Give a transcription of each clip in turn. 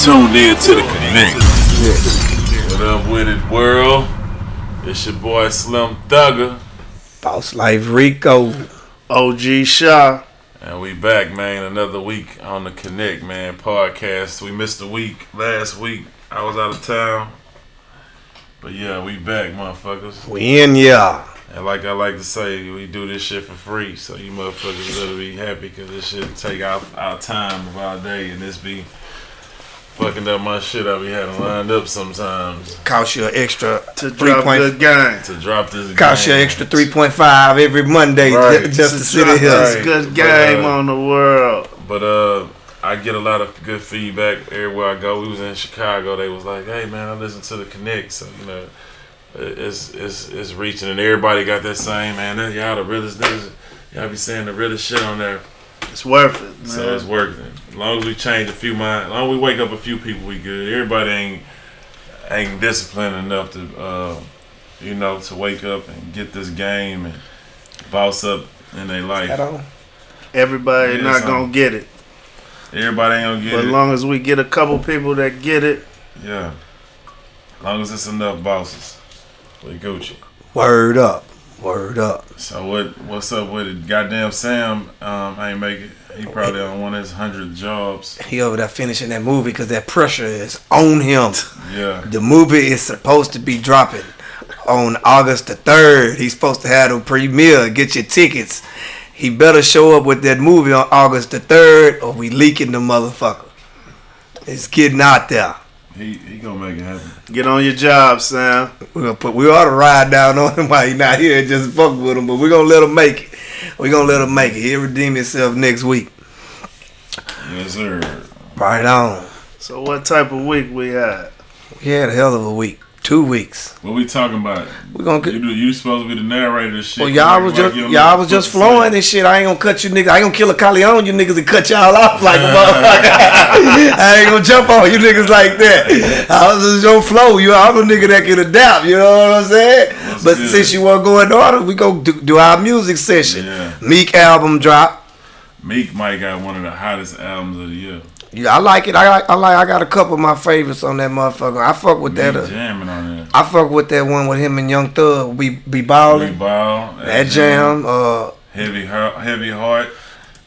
Tuned in to the Connect. What up with it, world? It's your boy Slim Thugger. Boss Life Rico. OG Shaw. And we back, man. Another week on the Connect, man, podcast. We missed a week last week. I was out of town. But yeah, we back, motherfuckers. We in, yeah. And like I like to say, we do this shit for free. So you motherfuckers better be happy because this shit take our time of our day. And this be fucking up my shit I be having lined up sometimes. Cost you an extra to drop good game. To drop this Cost game. you an extra 3.5 every Monday just to sit in here. This good game on the world. But I get a lot of good feedback everywhere I go. We was in Chicago. They was like, "Hey man, I listen to the Connect." So you know, it's reaching, and everybody got that same man. That y'all the realest niggas. Y'all be saying the realest shit on there. It's worth it, man. So it's working. As long as we change a few minds, as long as we wake up a few people, we good. Everybody ain't disciplined enough to to wake up and get this game and boss up in their life. Everybody not gonna get it. Everybody ain't gonna get it. But as long as we get a couple people that get it. Yeah. As long as it's enough bosses. We Gucci. Word up. Word up. So what's up with it? Goddamn Sam ain't make it. He probably on one of his 100 jobs. He over there finishing that movie because that pressure is on him. Yeah. The movie is supposed to be dropping on August the 3rd. He's supposed to have the premiere. Get your tickets. He better show up with that movie on August the 3rd or we leaking the motherfucker. It's getting out there. He gonna make it happen. Get on your job, Sam. We ought to ride down on him while he not here and just fuck with him, but we're gonna let him make it. We're gonna let him make it. He'll redeem himself next week. Yes, sir. Right on. So what type of week we had? We had a hell of a week. 2 weeks. What we talking about? We gonna get. You supposed to be the narrator of shit. Well, y'all was just flowing and shit. I ain't gonna cut you niggas. I ain't gonna kill a Corleone you niggas and cut y'all off like a motherfucker. I ain't gonna jump on you niggas like that. I was just your flow. I'm a nigga that can adapt. You know what I'm saying? That's but good. Since you want to go in order, we go do our music session. Yeah. Meek album drop. Meek might got one of the hottest albums of the year. Yeah, I like it. I got a couple of my favorites on that motherfucker. I fuck with that. Jamming on there. I fuck with that one with him and Young Thug. We ballin'. We ball. That jam. Heavy Heart.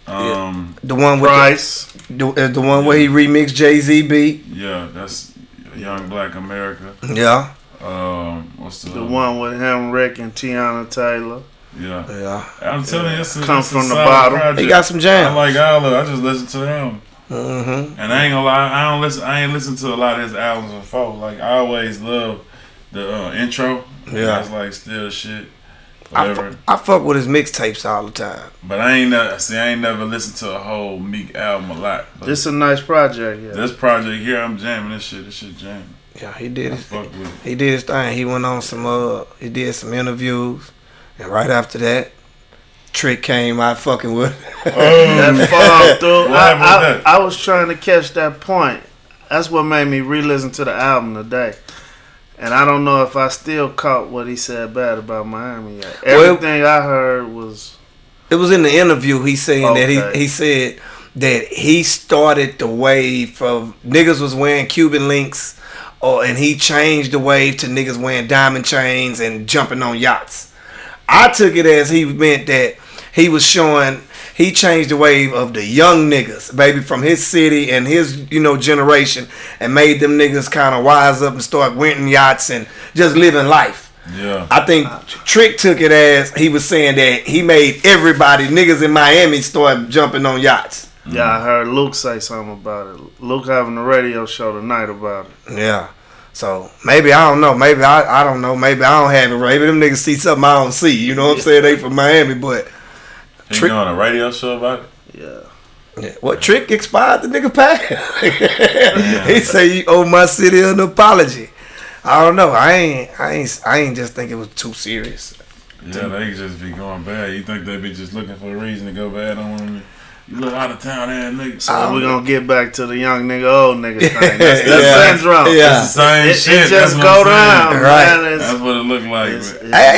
The one with Price. the one where he remixed Jay-Z beat. Yeah, that's Young Black America. Yeah. What's The one with him, Rick, and Tiana Taylor. Yeah. I'm telling you, it's Come from the bottom. Project. He got some jams. I like all of it. I just listen to them. Mm-hmm. And I ain't gonna lie, I ain't listened to a lot of his albums before. Like I always love the intro. Yeah. It's like still shit. Whatever. I fuck with his mixtapes all the time. But I ain't never listened to a whole Meek album a lot. But This is a nice project, yeah. this project here, I'm jamming this shit. This shit jamming. Yeah, he did I his fuck with it. he did his thing. He went on he did some interviews, and right after that, Trick came out fucking with. That fall through. What happened with that? I was trying to catch that point. That's what made me re-listen to the album today. And I don't know if I still caught what he said bad about Miami yet. Everything I heard was... It was in the interview. He saying that Okay. he said that he started the wave of niggas was wearing Cuban links, and he changed the wave to niggas wearing diamond chains and jumping on yachts. I took it as he meant that he was showing he changed the wave of the young niggas, baby, from his city and his generation, and made them niggas kind of wise up and start renting yachts and just living life. Yeah. I think Trick took it as he was saying that he made everybody, niggas in Miami, start jumping on yachts. Yeah, I heard Luke say something about it. Luke having a radio show tonight about it. Yeah. So maybe I don't know. Maybe I don't know. Maybe I don't have it right. Maybe them niggas see something I don't see. You know what I'm saying? They from Miami, but He doing a radio show about it? Yeah. What Trick expired the nigga pack? He say you owe my city an apology. I don't know. I ain't just think it was too serious. Yeah, they just be going bad. You think they be just looking for a reason to go bad on them? You look out of town ass nigga. So we're going to get back to the young nigga, old nigga thing. That's Yeah. syndrome. Yeah. It's the same shit. It just That's go what I'm saying. down. Right. Man. That's what it looked like.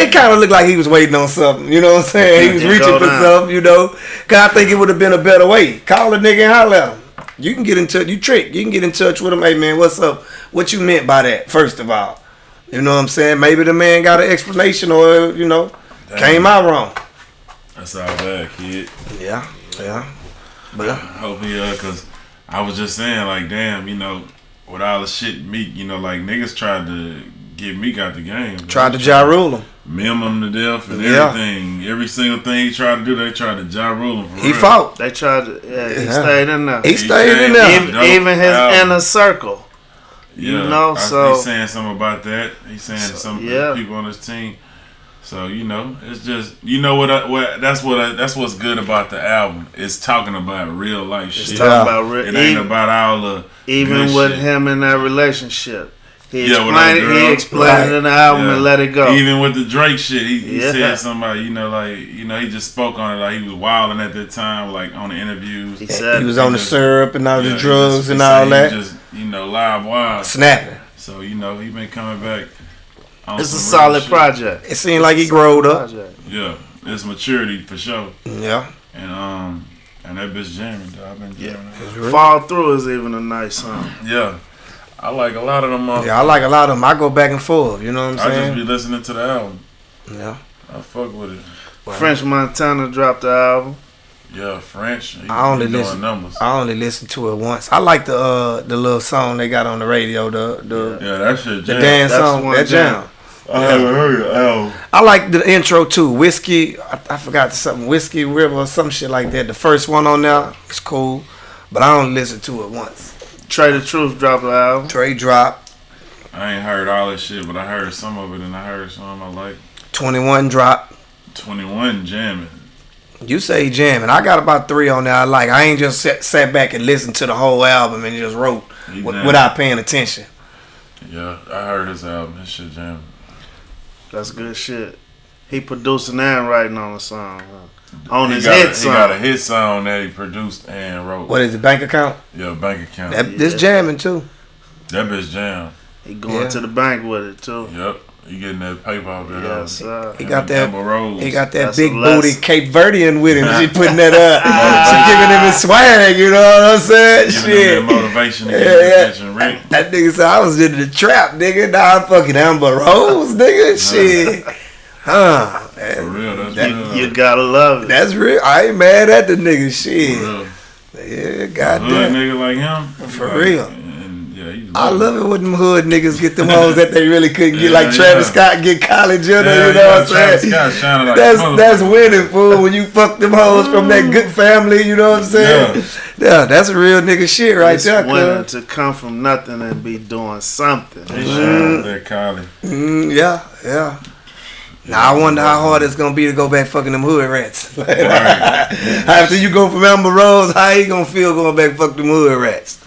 It kind of looked like he was waiting on something. You know what I'm saying? He was It reaching go for down. something, Because I think it would have been a better way. Call a nigga and holler at him. You can get in touch. You can get in touch with him. Hey man, what's up? What you meant by that? First of all, you know what I'm saying. Maybe the man got an explanation, or came out wrong. That's all bad, kid. Yeah. But I hope cause I was just saying, like, damn, with all the shit Meek, like niggas tried to get Meek out the game. Tried to ja rule him. Meme him to death and everything. Every single thing he tried to do, they tried to ja rule him. He fought. They tried to. He stayed in there. He stayed in there. Even his inner circle. Yeah, so he's saying something about that. He's saying something to people on his team. So it's just that's what's good about the album. It's talking about real life shit. It's talking about real. It ain't about all the even with shit. Him in that relationship. He explained it in the album and let it go. Even with the Drake shit, he said somebody, he just spoke on it like he was wilding at that time, like on the interviews. He said he was on the syrup and all the drugs and all that. Just live wild, snapping. So he been coming back. It's a solid project. It seemed like he growed up. Yeah, it's maturity for sure. Yeah, and that bitch jamming. I've been jamming. Fall Through is even a nice song. Yeah. I like a lot of them. Yeah, I like a lot of them. I go back and forth. You know what I'm saying? I just be listening to the album. Yeah. I fuck with it. Wow. French Montana dropped the album. Yeah, French. I only listen to it once. I like the little song they got on the radio. That shit. The dance song. That jam. I haven't heard the album. I like the intro too. Whiskey. I forgot something. Whiskey River or some shit like that. The first one on there is cool, but I only listen to it once. Trey the Truth dropped the album. Trey dropped. I ain't heard all this shit, but I heard some of it, and I heard some I like. 21 dropped. 21 jamming. You say jamming. I got about 3 on there I like. I ain't just sat back and listened to the whole album and just wrote without paying attention. Yeah, I heard his album. His shit jamming. That's good shit. He producing and writing on the song. On his hit song. He got a hit song that he produced and wrote. What is it, Bank Account? Yeah, Bank Account. This jamming too. That bitch jam. He going to the bank with it too. Yep. He getting that paper out there. Yes, sir. He got that big booty Cape Verdean with him. She putting that up. She giving him his swag, you know what I'm saying? Shit. Him that motivation to get attention, Rick. That nigga said I was in the trap, nigga. Now I'm fucking Amber Rose, nigga. Shit. For real, that's real. You gotta love it. That's real. I ain't mad at the nigga. Shit. Yeah, goddamn. Hood nigga like him. For real. I love love it when them hood niggas get them hoes that they really couldn't get, like Travis Scott get Kylie Jenner, you know what I'm saying? That's winning, fool. When you fuck them hoes from that good family, you know what I'm saying? Yeah, that's a real nigga shit right there. It's winning to come from nothing and be doing something. That Kylie. Yeah. Now I wonder how hard it's gonna be to go back fucking them hood rats. After you go from Amber Rose, how you gonna feel going back fuck them hood rats?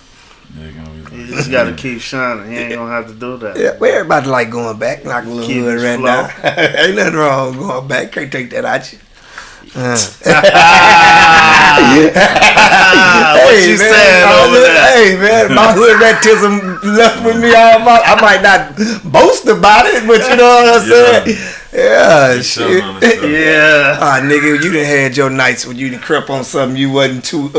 You just gotta keep shining. He ain't gonna have to do that. Yeah, well, everybody like going back, knock a little hood rat down. Ain't nothing wrong with going back. Can't take that out you. What you saying over there? Hey man, my hood ratism left with me all my. I might not boast about it, but you know what I'm saying. Yeah, shit. Yeah. Nigga, you done had your nights when you done crept on something you wasn't too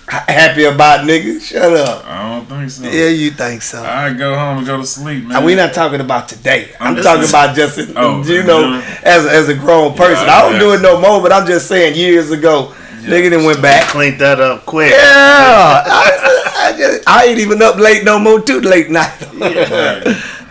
happy about, nigga. Shut up. I don't think so. Yeah, you think so. I go home and go to sleep, man. We not talking about today. I'm talking about just, as a grown person. Yeah, I don't do it no more, but I'm just saying years ago, nigga done went back. Cleaned that up quick. Yeah. I ain't even up late no more too late night.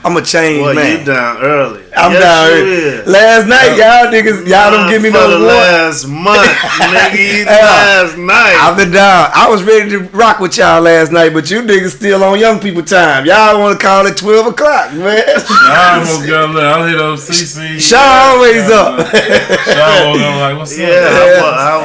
I'm a changed man. You down early. I'm down early. Last night, y'all don't give me no warning. Last month, nigga, last night. I've been down. I was ready to rock with y'all last night, but you niggas still on young people time. Y'all want to call it 12 o'clock, man. I almost got lit. I hit up CC. Shaw always up. Shaw woke up like, what's up? I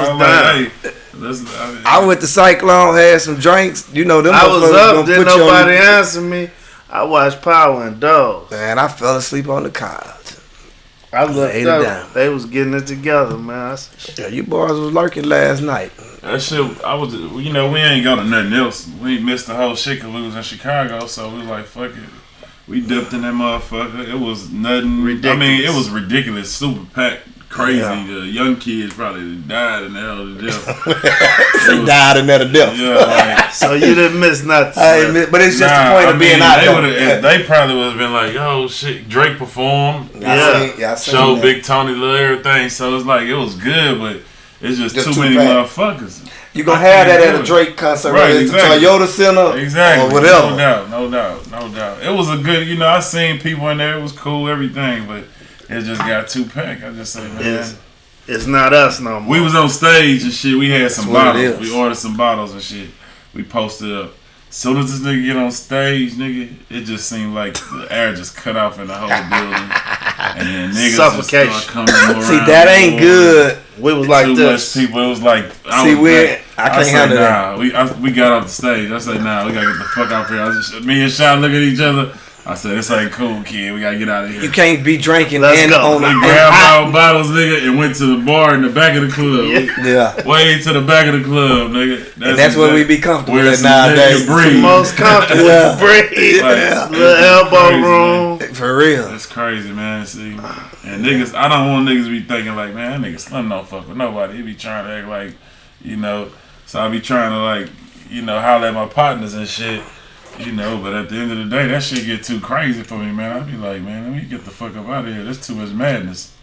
was down. I went to Cyclone, had some drinks. You know them. I was up. Didn't nobody answer me. I watched Power and Dogs. Man, I fell asleep on the couch. I looked up. They was getting it together, man. Yeah, you boys was lurking last night. That shit, we ain't got to nothing else. We missed the whole shit because we was in Chicago, so we was like, fuck it. We dipped in that motherfucker. It was nothing. Ridiculous. I mean, it was ridiculous. Super packed crazy. Young kids probably died in the hell of death. They died in that death. Yeah, like, So you didn't miss nothing. But it's just the point of being out there. They probably would have been like, "Oh shit, Drake performed." I seen Showed that. Big Tony Lil everything. So it's like it was good, but it's just too many bad. motherfuckers. You gonna have that at a Drake concert, right? It's exactly. the Toyota Center, Exactly. or whatever. No doubt. It was a good, I seen people in there. It was cool, everything, but it just got too packed. I just say, man, it's not us no more. we was on stage and shit. We had some what it bottles. is. We ordered some bottles and shit. We posted up. Soon as this nigga get on stage, nigga, it just seemed like the air just cut off in the whole building, and then niggas Suffocation. just start coming around. See, that ain't good. We was like Too this. much people. It was like I can't handle that. We got off the stage. I said, nah, we gotta get the fuck out here. Me and Sean look at each other. I said, this ain't cool, kid. We gotta get out of here. You can't be drinking Let's and go. on We the grabbed our bottles, nigga, and went to the bar in the back of the club. Yeah. Way to the back of the club, nigga. And that's where we be comfortable where at some nowadays. nigga breathe. The most comfortable. Yeah. Breathe. Like, Little elbow crazy, room. For real. That's crazy, man. See, and niggas, I don't want niggas to be thinking like, man, that nigga Slim don't fuck with nobody. He be trying to act like, so I be trying to like, holler at my partners and shit, But at the end of the day, that shit get too crazy for me, man. I be like, man, let me get the fuck up out of here. That's too much madness.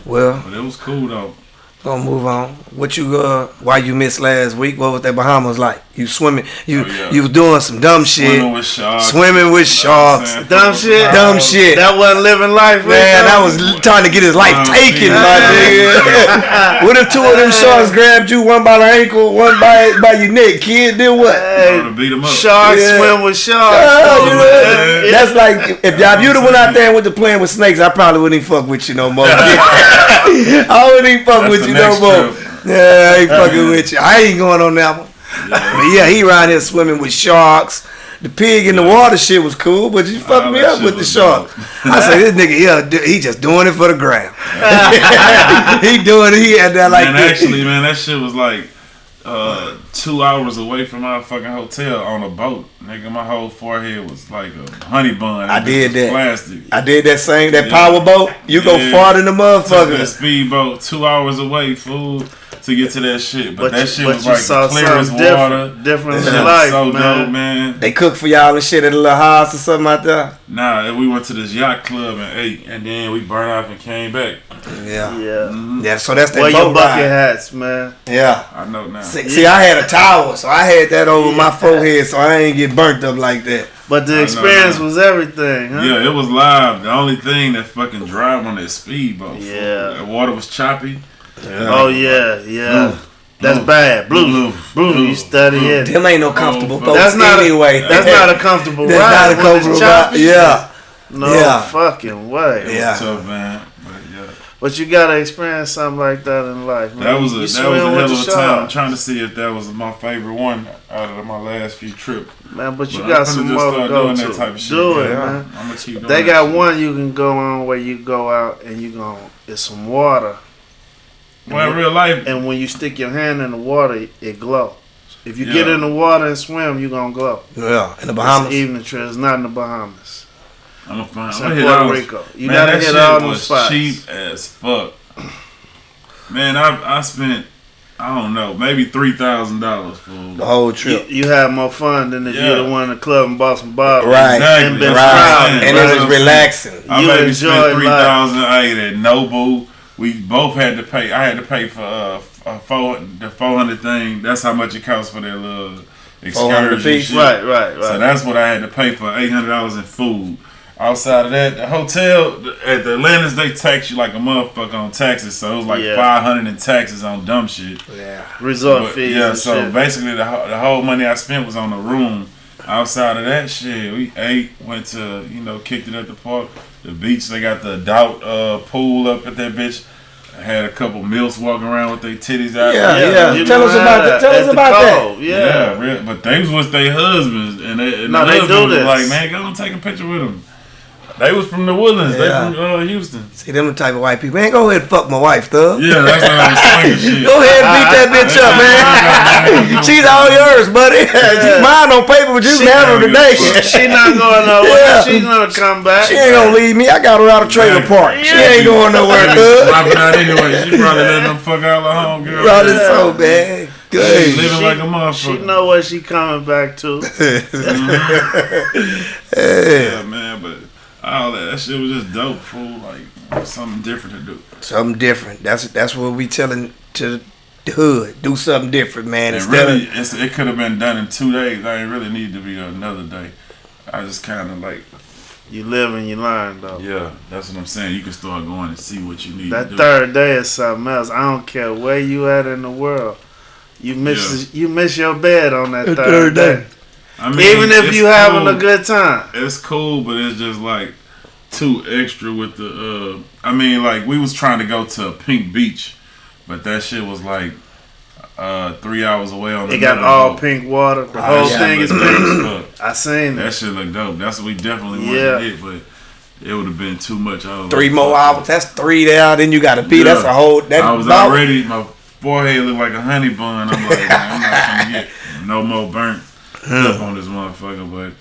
Well, But it was cool though. gonna move on. What why you missed last week? What was that Bahamas like? You swimming? You was doing some dumb shit. Swimming with sharks. Swimming with sharks. Dumb shit. Dumb shit. That wasn't living life, Man, I was trying to get his life taken, my nigga. What if two of them sharks grabbed you, one by the ankle, one by your neck, kid? Then what? To beat them up. Sharks swim with sharks. That's like if you'd have went out there and went to playing with snakes, I probably wouldn't even fuck with you no more. I wouldn't even fuck with you no more. Yeah, I ain't fucking with you. I ain't going on that one. But yeah, he around here swimming with sharks. The pig in the water shit was cool, but you fucked me up with the shark. I say this nigga, he just doing it for the gram. He had that like. Man, actually, man, that shit was like 2 hours away from our fucking hotel on a boat. Nigga, my whole forehead was like a honey bun. I did that. Plastic. I did that power boat. You go far than the motherfucker. That speedboat 2 hours away, fool, to get to that shit. But that shit was you like saw the clearest water. different That in shit life, was so man. dope, man. They cook for y'all and shit at a little house or something out there. Nah, we went to this yacht club and ate, and then we burned off and came back. Yeah. Yeah. So that's that Wear boat your bucket ride. hats, man. Yeah. I know now. See, I had a towel, so I had that over my forehead, so I ain't get burnt up like that. But the experience was everything, huh? Yeah, it was live. The only thing that fucking drive on that speedboat. Yeah. The water was choppy. Oh yeah. That's bad. Blue, you study it. Them ain't no comfortable boats That's not anyway. That's not a comfortable ride. That's not a when comfortable it's ride. choppy. Yeah. No fucking way. Yeah. Tough, man. But yeah. But you gotta experience something like that in life, man. That was a You hell swim with of the a time. I'm sharks. trying to see if that was my favorite one out of my last few trips. Man, but you But got I'm some finna just more to start go doing to. that type of shit, Do it, yeah. man. I'm gonna keep doing They that got shit. one you can go on where you go out and it's some water. Well, in real life, And when you stick your hand in the water, it glow. If you get Yeah. in the water and swim, you gonna glow. Yeah. In the It's Bahamas. an evening trip. It's not in the Bahamas. I'm gonna find. It's I'm in hit Puerto all Rico. You man, gotta that hit shit all them was spots. cheap as fuck. Man, I spent I don't know maybe $3,000 for The whole trip. You had more fun than if Yeah. you'd have won the club and bought some bottles. Right. Exactly. And been That's what I'm proud. saying. And That's it was what I'm saying. relaxing. I You maybe enjoyed spent $3,000. I ate at Nobu. We both had to pay. I had to pay for the 400 thing. That's how much it costs for that little 400 excursion. piece? Shit. Right. So that's what I had to pay for, $800 in food. Outside of that, the hotel at the Atlantis, they tax you like a motherfucker on taxes. So it was like $500 in taxes on dumb shit. Yeah. Resort But, fees. yeah, and so shit. basically the whole money I spent was on the room. Outside of that shit, we ate, went to, kicked it at the park. The beach, they got the adult pool up at that bitch. I had a couple milfs walking around with their titties out. Yeah. You Tell know us about that. Tell at us the about that. Cove, Yeah. But they was with their husbands, and No, the they husband do was this. like, man, go and take a picture with them. They was from the Woodlands. Yeah. They from Houston. See, them the type of white people. Man, go ahead and fuck my wife, thug. Yeah, that's what I was saying. Shit. Go ahead and beat that bitch up, man. She's all yours, buddy. She's mine on paper, but you can have her today. She not going nowhere. Yeah. She's gonna come back. She ain't gonna leave me. I got her out of trailer park. She ain't going nowhere, thug. Dropping out anyway. She probably letting them fuck out the home girl. Probably so, man. Good. Living like a motherfucker. She know what she coming back to. Yeah, man, but all that shit was just dope, fool. Like something different to do. Something different. That's what we telling to the hood. Do something different, man. And Instead really, of, it could have been done in 2 days. I ain't really need to be another day. I just kind of like. You live and you learn, though. Yeah, that's what I'm saying. You can start going and see what you need that to do. That third day is something else. I don't care where you at in the world. You miss your bed on that third day. I mean, even if you having a good time. It's cool, but it's just like too extra with the. I mean, like we was trying to go to Pink Beach, but that shit was like 3 hours away on the. It got all pink water. The whole thing is pink. I seen that shit look dope. That's what we definitely wanted to hit, but. It would have been too much. 3 more hours. That's 3 there. Then you got to pee. Yeah. That's a whole. I was already. My forehead looked like a honey bun. I'm like, man, I'm not trying to get no more burnt up on this motherfucker. But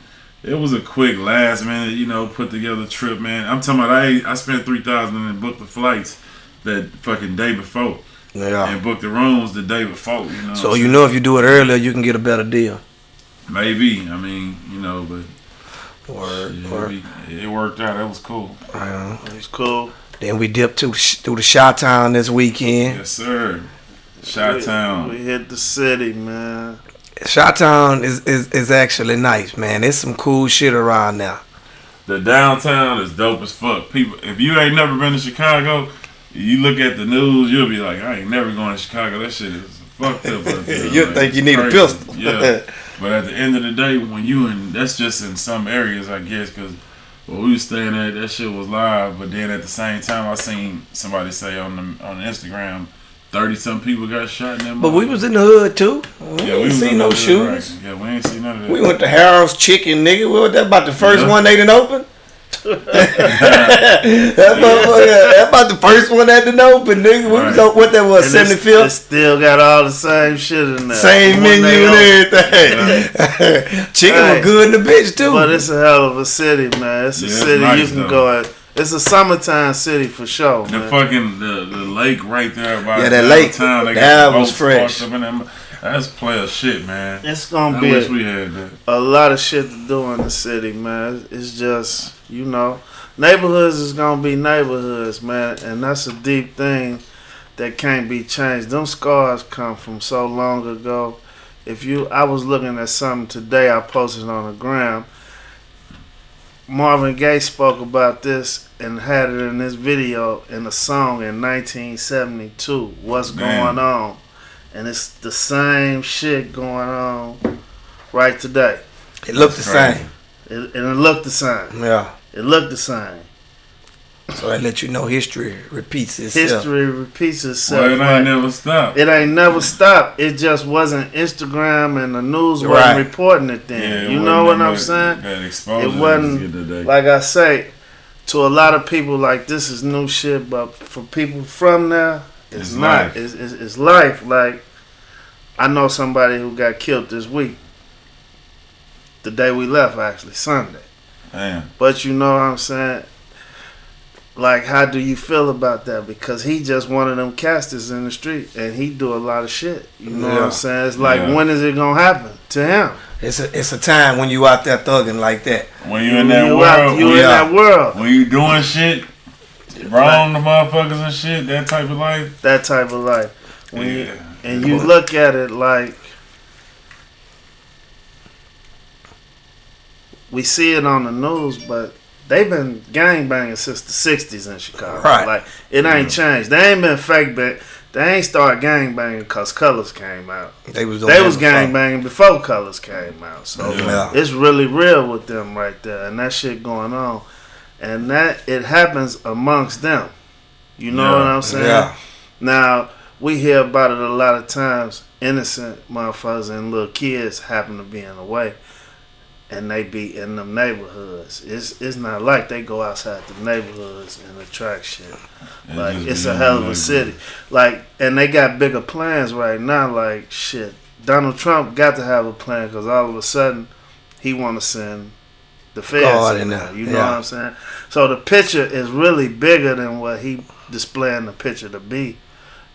it was a quick last minute, put together trip, man. I'm talking about I spent $3,000 and booked the flights that fucking day before. Yeah. And booked the rooms the day before. So if you do it earlier, you can get a better deal. Maybe. I mean, but. It worked out. That was cool. It was cool. Then we dipped through the Chi-Town this weekend. Yes, sir. Chi-Town. We hit the city, man. Chi-Town is actually nice, man. There's some cool shit around now. The downtown is dope as fuck. People, if you ain't never been to Chicago, you look at the news, you'll be like, I ain't never going to Chicago. That shit is fucked up. You'll think you need a pistol. Yeah. But at the end of the day, when that's just in some areas, I guess, because where we was staying at, that shit was live. But then at the same time, I seen somebody say on Instagram, 30-something people got shot in them. But we was in the hood too. We ain't seen no shootings. Right. Yeah, we ain't seen none of that. We went to Harold's Chicken, nigga. What that about the first one they done open? That about the first one that didn't open, nigga. Right. What that was, 75th? It still got all the same shit in there. Same menu and everything. Chicken was good in the bitch too. But it's a hell of a city, man. It's a city nice, you can go at. It's a summertime city for sure. The man. Fucking the lake right there by that lake. Town, That was fresh. That's player shit, man. It's gonna be. I wish we had that. A lot of shit to do in the city, man. It's just neighborhoods is gonna be neighborhoods, man, and that's a deep thing that can't be changed. Them scars come from so long ago. I was looking at something today I posted on the gram. Marvin Gaye spoke about this and had it in this video in a song in 1972. What's going on? And it's the same shit going on right today. It looked the same. And it looked the same. Yeah. It looked the same. So I let you know history repeats itself. History repeats itself. Well, it ain't never stopped. It ain't never stopped. It just wasn't Instagram and the news wasn't reporting it then. Yeah, you know what I'm saying? It wasn't, like I say, to a lot of people, like, this is new shit, but for people from there, it's not. Life. It's life. Like, I know somebody who got killed this week. The day we left, actually, Sunday. Damn. But you know what I'm saying? Like, how do you feel about that? Because he just one of them casters in the street, and he do a lot of shit. You know what I'm saying? It's like, when is it gonna happen to him? It's a time when you out there thugging like that. When you in that world. You in that world. When you doing shit, wrong the motherfuckers and shit, that type of life. That type of life. And you look at it like, we see it on the news, but they've been gangbanging since the 60s in Chicago. Right. Like, it ain't changed. They ain't been fake bang. They ain't started gangbanging because Colors came out. They was gangbanging before Colors came out. So it's really real with them right there. And that shit going on. And that, it happens amongst them. You know what I'm saying? Yeah. Now, we hear about it a lot of times. Innocent motherfuckers and little kids happen to be in the way. and they be in them neighborhoods. It's not like they go outside the neighborhoods and attract shit. Like, it's a hell of a city. Like, and they got bigger plans right now. Like, shit, Donald Trump got to have a plan because all of a sudden he want to send the feds in there. You know what I'm saying? So the picture is really bigger than what he displaying the picture to be.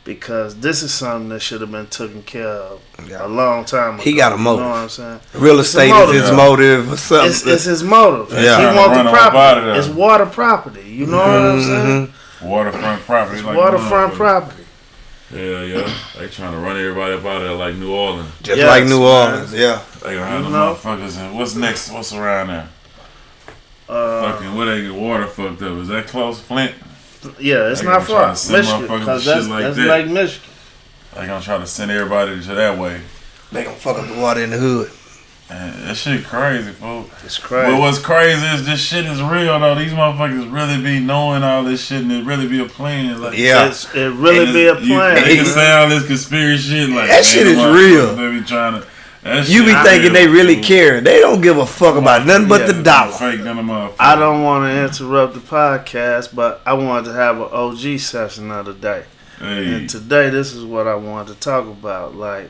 Because this is something that should have been taken care of a long time ago. He got a motive. You know what I'm saying? Real estate is his motive or something. It's his motive. Yeah. He wants the property. It's water property. You know what I'm saying? Waterfront property. It's like waterfront property. Yeah. They trying to run everybody up out of there like New Orleans. Just like New Orleans, yeah. They gonna have the motherfuckers in. What's next? What's around there? Fucking, where they get water fucked up? Is that close? Flint? Yeah, it's not far. Michigan, because that's like Michigan. They gonna try to send everybody to that way. They gonna fuck up the water in the hood. Man, that shit crazy, folks. It's crazy. But what's crazy is this shit is real, though. These motherfuckers really be knowing all this shit and it really be a plan. Like, it really be a plan. They can say all this conspiracy shit. Like, that shit is real. They be trying to... You be thinking they really care. They don't give a fuck about nothing but the dollar. I don't want to interrupt the podcast, but I wanted to have an OG session the other day. Hey. And today, this is what I wanted to talk about. Like,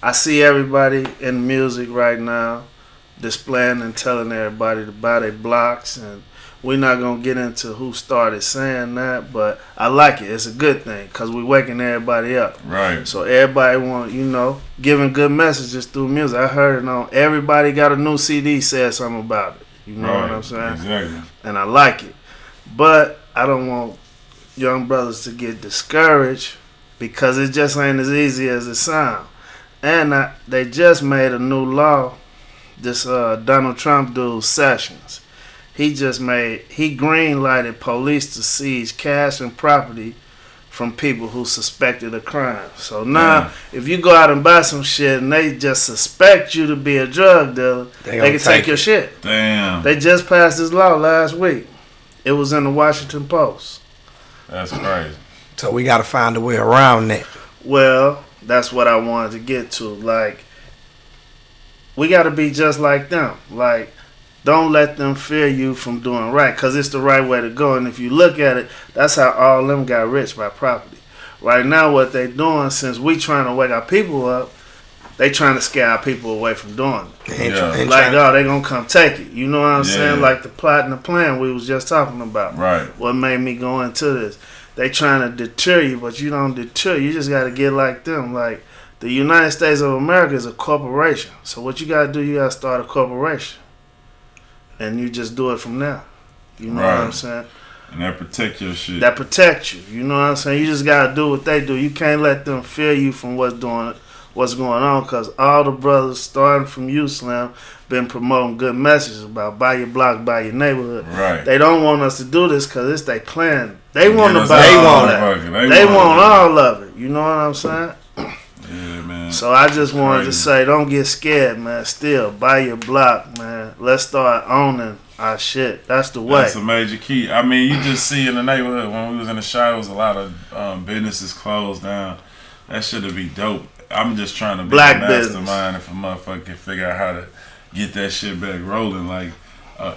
I see everybody in music right now displaying and telling everybody to buy their blocks, and we're not going to get into who started saying that, but I like it. It's a good thing because we're waking everybody up. Right. So everybody giving good messages through music. I heard it on Everybody Got a New CD said something about it. You know what I'm saying? Exactly. And I like it. But I don't want young brothers to get discouraged because it just ain't as easy as it sounds. And they just made a new law, this Donald Trump dude, Sessions. He green lighted police to seize cash and property from people who suspected a crime. So now, if you go out and buy some shit and they just suspect you to be a drug dealer, they can take your shit. Damn. They just passed this law last week. It was in the Washington Post. That's crazy. So we got to find a way around that. Well, that's what I wanted to get to. Like, we got to be just like them. Like, don't let them fear you from doing right, because it's the right way to go. And if you look at it, that's how all of them got rich by property. Right now, what they doing, since we trying to wake our people up, they trying to scare our people away from doing it. Like, they going to come take it. You know what I'm saying? Like the plot and the plan we was just talking about. Right. What made me go into this. They trying to deter you, but you don't deter. You just got to get like them. Like, the United States of America is a corporation. So what you got to do, you got to start a corporation. And you just do it from there. You know what I'm saying? And that protect your shit. That protect you. You know what I'm saying? You just got to do what they do. You can't let them fear you from what's going on, because all the brothers, starting from you, Slim, been promoting good messages about buy your block, buy your neighborhood. Right. They don't want us to do this because it's their plan. They want to buy all that. They want all of it. You know what I'm saying? Yeah, man. So I just wanted to say, don't get scared, man. Still, buy your block, man. Let's start owning our shit. That's the way. That's a major key. I mean, you just see in the neighborhood, when we was in the shop, it was a lot of businesses closed down. That should be dope. I'm just trying to be Black a mastermind if a motherfucker can figure out how to get that shit back rolling. Like,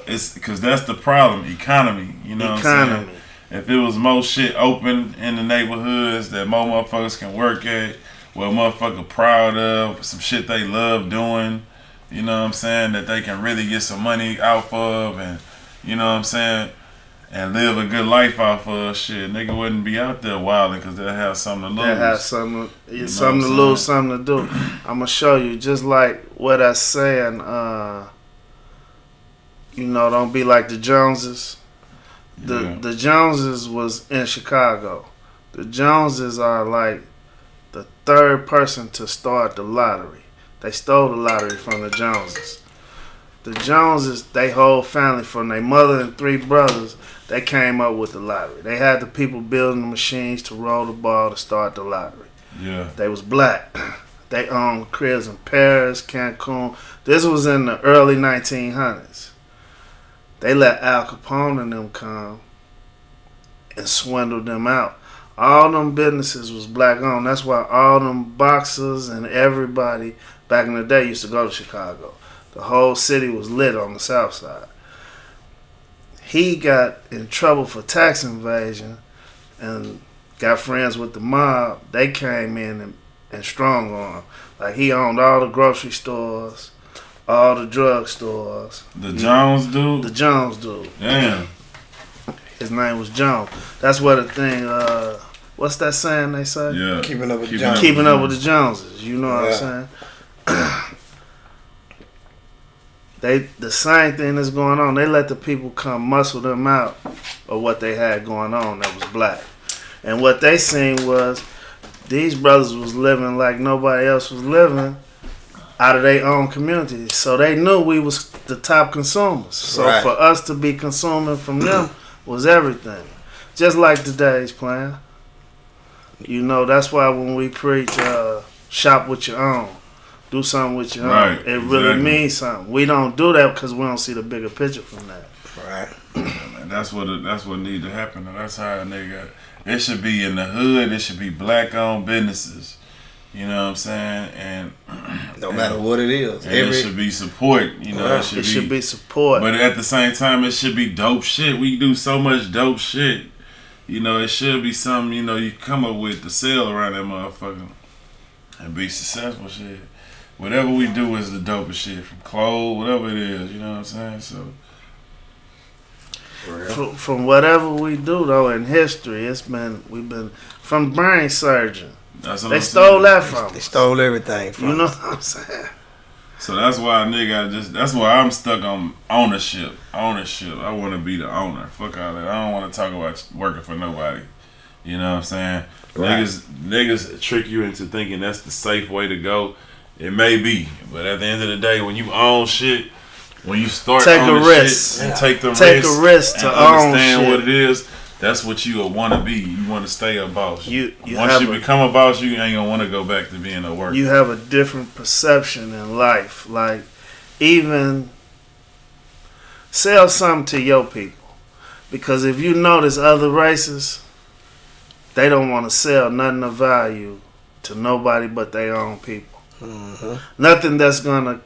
it's because that's the problem. Economy. You know what I'm saying? If it was more shit open in the neighborhoods that more motherfuckers can work at, well, motherfucker proud of, some shit they love doing, you know what I'm saying, that they can really get some money off of, and, you know what I'm saying, and live a good life off of, shit, nigga wouldn't be out there wilding because they'll have something to lose. They'll have something to lose, something to do. I'm going to show you, just like what I saying, don't be like the Joneses. The Joneses was in Chicago. The Joneses are like the third person to start the lottery. They stole the lottery from the Joneses. The Joneses, they whole family, from their mother and 3 brothers, they came up with the lottery. They had the people building the machines to roll the ball to start the lottery. Yeah. They was black. They owned cribs in Paris, Cancun. This was in the early 1900s. They let Al Capone and them come and swindle them out. All them businesses was black owned. That's why all them boxers and everybody back in the day used to go to Chicago. The whole city was lit on the south side. He got in trouble for tax evasion and got friends with the mob. They came in and strong on him. Like, he owned all the grocery stores, all the drug stores. The Jones dude? The Jones dude. Damn. His name was Jones. That's what the thing, what's that saying they say? Yeah. Keeping up with the Joneses. Keeping up with the Joneses. You know what I'm saying? The same thing that's going on. They let the people come muscle them out of what they had going on that was black. And what they seen was these brothers was living like nobody else was living out of their own community. So they knew we was the top consumers. So for us to be consuming from them was everything. Just like today's plan. You know, that's why when we preach shop with your own, do something with your own, it really means something. We don't do that because we don't see the bigger picture from that. Right. Yeah, man, that's what need to happen. That's how a nigga. It should be in the hood. It should be black-owned businesses. You know what I'm saying? And no matter what it is, it should be support. You know, it should be support. But at the same time, it should be dope shit. We do so much dope shit. You know, it should be something, you know, you come up with to sell around that motherfucker and be successful shit. Whatever we do is the dopest shit, from clothes, whatever it is, you know what I'm saying? So from whatever we do though in history, we've been from brain surgeon. They stole that from us. They stole everything from us. You know what I'm saying? So that's why that's why I'm stuck on ownership. I want to be the owner. Fuck all that. I don't want to talk about working for nobody. You know what I'm saying? Right. Niggas trick you into thinking that's the safe way to go. It may be, but at the end of the day, when you own shit, when you start take owning a risk, shit and take a risk to understand own what shit. it is, that's what you want to be. You want to stay a boss. Once you become a boss, you ain't gonna want to go back to being a worker. You have a different perception in life. Like, even sell something to your people, because if you notice other races, they don't want to sell nothing of value to nobody but their own people. Mm-hmm. Nothing that's gonna,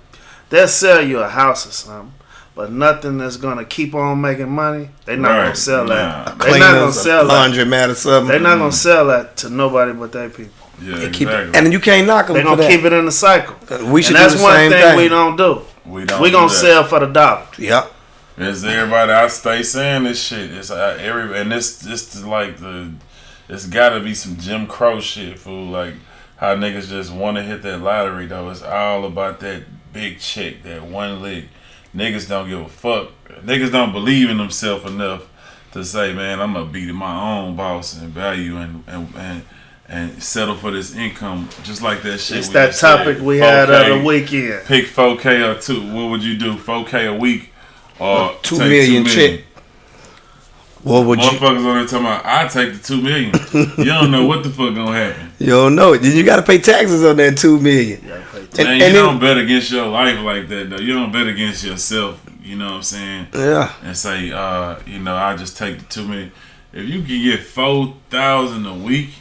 they'll sell you a house or something, but nothing that's gonna keep on making money. They're not gonna sell that. They're not gonna sell that. Laundromat or something. They're not gonna sell that to nobody but their people. Yeah, exactly. And you can't knock them. They're gonna keep it in the cycle. We should. And that's do the one same thing we don't do. We gonna sell for the dollar. Yep. It's everybody. I stay saying this shit. It's and this is like it's got to be some Jim Crow shit, fool. Like how niggas just want to hit that lottery though. It's all about that big check, that one lick. Niggas don't give a fuck. Niggas don't believe in themselves enough to say, man, I'm gonna be my own boss and value and settle for this income, just like that shit. It's that topic we had the weekend. Pick 4K or 2. What would you do? 4K a week or 2 million check? What would motherfuckers on there talking about, I take the 2 million. You don't know what the fuck gonna happen. You don't know. Then you gotta pay taxes on that 2 million. And you don't bet against your life like that though. You don't bet against yourself. You know what I'm saying? Yeah. And say, I just take the 2 million. If you can get 4,000 a week,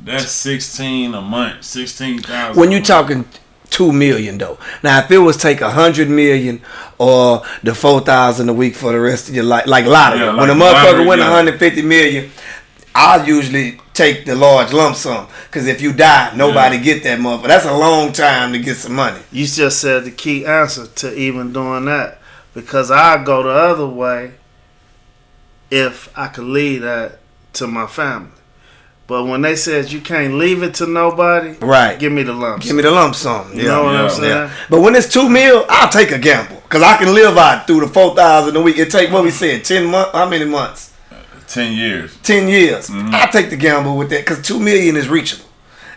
that's 16 a month. 16,000. When you talking 2 million though. Now if it was take 100 million or the 4,000 a week for the rest of your life, like lottery. Yeah, when a motherfucker win 150 million, I usually take the large lump sum, because if you die, nobody get that motherfucker. That's a long time to get some money. You just said the key answer to even doing that, because I go the other way if I could leave that to my family. But when they said you can't leave it to nobody, right? Give me the lump sum. Give me the lump sum. You know what I'm saying? Yeah. But when it's 2 mil, I'll take a gamble, because I can live out through the 4,000 a week. It take what we said 10 months. How many months? 10 years. 10 years. Mm-hmm. I'll take the gamble with that, because 2 million is reachable.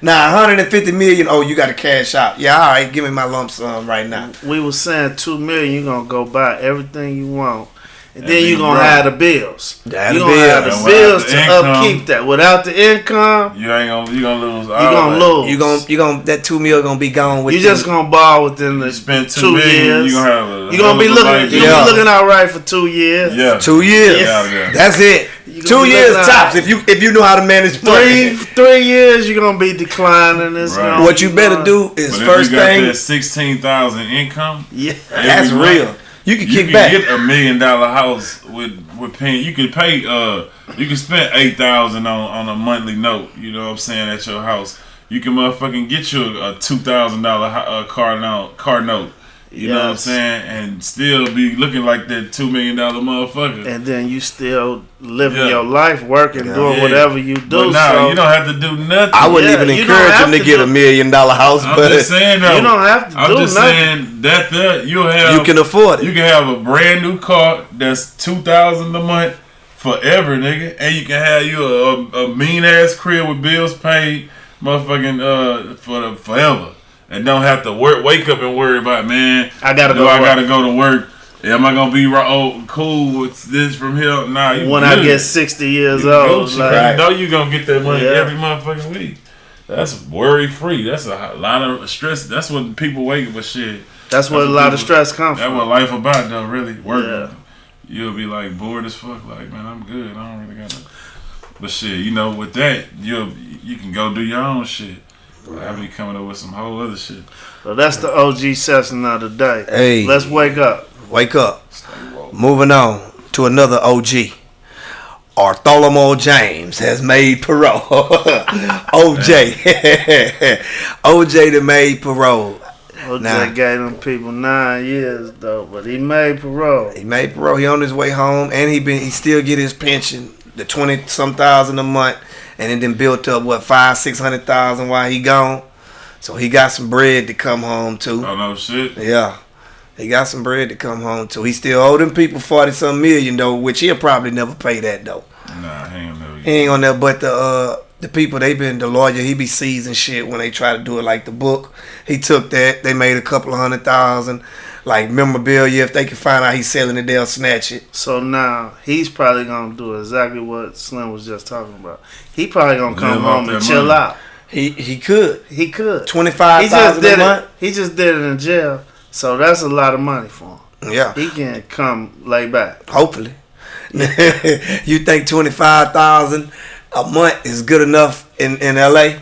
Now 150 million. Oh, you got to cash out. Yeah, all right. Give me my lump sum right now. We were saying 2 million. You're gonna go buy everything you want. And then you're going to have the bills. You're going to have the bills to upkeep that. Without the income, you're going to lose all you're going to lose. You're going that 2 mil going to be gone with you. You're just going to borrow within the spend 2 years. You're going to be looking all right for 2 years. Yeah. 2 years. Yeah. That's it. You're 2 years tops if you know how to manage money. 3 years you're gonna be declining. Right. What you better do is but first if you got thing. That 16,000 income. Yeah, that's month, real. You can kick get back. $1 million house with paying. You can pay. You can spend $8,000 on a monthly note. You know what I'm saying, at your house. You can motherfucking get you a $2,000 car note. You know what I'm saying? And still be looking like that $2 million motherfucker. And then you still living your life, working, doing whatever you do. But now you don't have to do nothing. I wouldn't even encourage him to get $1 million house. I'm but just saying though. You don't have to do nothing. I'm just saying that you'll have. You can afford it. You can have a brand new car that's $2,000 a month forever, nigga, and you can have you a mean ass crib with bills paid, motherfucking for forever. And don't have to wake up and worry about, man, I gotta go to work. Am I gonna be cool with this from here? Nah, when I get 60 years old, you know you gonna get that money every motherfucking week. That's worry free. That's a lot of stress. That's what people wake up with shit. That's what a lot of stress comes from. That's what life about though, really. Working. You'll be like bored as fuck. Like, man, I'm good. I don't really got no. But shit, you know, with that, you can go do your own shit. I be coming up with some whole other shit. So that's the OG session of the day. Hey, let's wake up. Wake up. Moving on to another OG. Bartholomew James has made parole. OJ. OJ that made parole. OJ gave them people 9 years though, but he made parole. He made parole. He on his way home, and he still get his pension, the 20-some thousand a month. And it then built up, $500,000-600,000 while he gone. So he got some bread to come home to. Oh, no shit? Yeah. He got some bread to come home to. He still owe them people 40-some million, though, which he'll probably never pay that, though. Nah, he ain't never. He ain't gonna never, but the people, the lawyer, he be seizing shit when they try to do it like the book. He took that. They made a couple of $100,000. Like memorabilia, if they can find out he's selling it, they'll snatch it. So now he's probably gonna do exactly what Slim was just talking about. He probably gonna come home and chill out. He could. He could. $25,000 a month. He just did it in jail, so that's a lot of money for him. Yeah, he can come lay back. Hopefully, you think $25,000 a month is good enough in LA?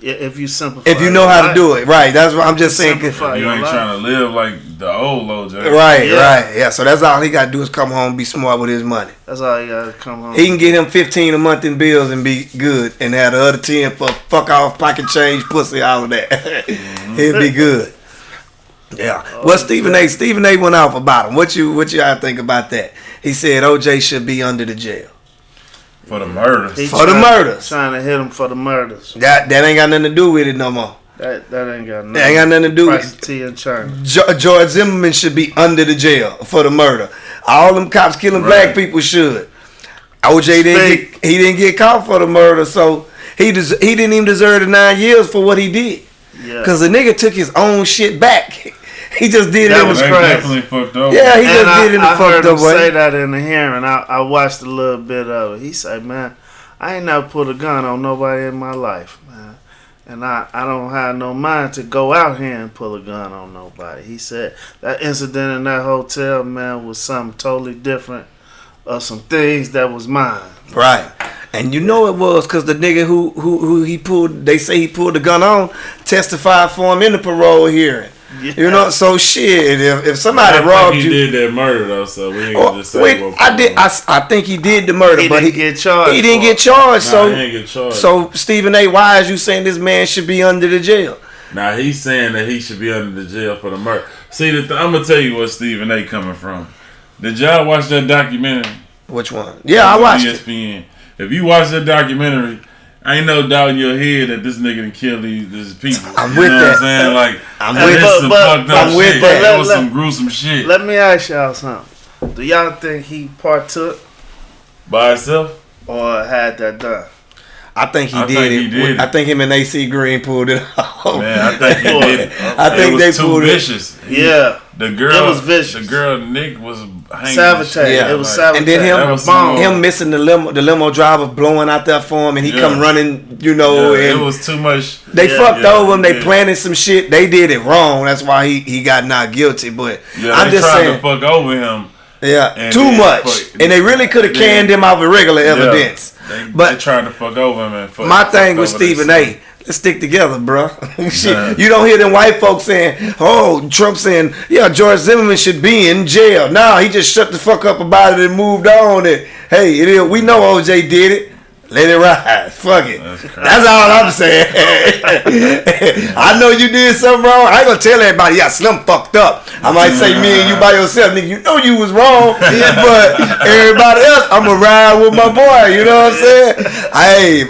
If you simplify, if you know how to do it, right? That's what I'm just saying. You ain't trying to live like the old OJ. Right, right. So that's all he got to do is come home and be smart with his money. That's all he got to come home. He can get him $15 a month in bills and be good, and have the other 10 for fuck off, pocket change, pussy, all of that. He'll be good. Yeah. Well, Stephen A. went off about him. What y'all think about that? He said OJ should be under the jail. For the murders. Trying to hit him for the murders. That ain't got nothing to do with it no more. That ain't got nothing. That ain't got nothing to do with it. Tea in China. George Zimmerman should be under the jail for the murder. All them cops killing black people should. OJ didn't get caught for the murder, so he didn't even deserve the 9 years for what he did. Yeah. Cause the nigga took his own shit back. He just did it in the definitely fucked up. Yeah, he just did it in the fucked up way. I heard him say that in the hearing. I watched a little bit of it. He said, "Man, I ain't never put a gun on nobody in my life, man. And I don't have no mind to go out here and pull a gun on nobody." He said that incident in that hotel, man, was something totally different of some things that was mine. Right. And you know it was because the nigga who he pulled, they say he pulled the gun on, testified for him in the parole hearing. Yeah. You know, so shit. If somebody robbed you, he did that murder though, so we ain't gonna just say. I think he did the murder, but he didn't get charged. He didn't get charged. He didn't get charged. So Stephen A., why is you saying this man should be under the jail? Now he's saying that he should be under the jail for the murder. See, I'm gonna tell you where Stephen A. coming from. Did y'all watch that documentary? Which one? Yeah, I watched ESPN. If you watch that documentary, ain't no doubt in your head that this nigga done killed these people. I'm with that. What I'm saying? Like, I'm with that. That was some gruesome shit. Let me ask y'all something. Do y'all think he partook by himself or had that done? I think he did it. I think him and AC Green pulled it off. Man, I think he did it. I think they pulled it. Vicious. Yeah. The girl, it was vicious. The girl Nick was hanging. Sabotage. Yeah. It was sabotage. And then him missing the limo driver blowing out there for him, and he come running. You know, and it was too much. They fucked over him. They planted some shit. They did it wrong. That's why he got not guilty. But I'm just saying, to fuck over him. Yeah, And too then much. And they really could have canned him out with regular evidence. They trying to fuck over him. And my thing with Stephen A., let's stick together, bro. Shit, you don't hear them white folks saying, oh, Trump saying, yeah, George Zimmerman should be in jail. No, he just shut the fuck up about it and moved on. And, hey, we know OJ did it. Let it ride. Fuck it. That's all I'm saying. I know you did something wrong. I ain't gonna tell everybody, yeah, Slim fucked up. I might say me and you by yourself, nigga, you know you was wrong. But everybody else, I'm gonna ride with my boy. You know what I'm saying? Hey,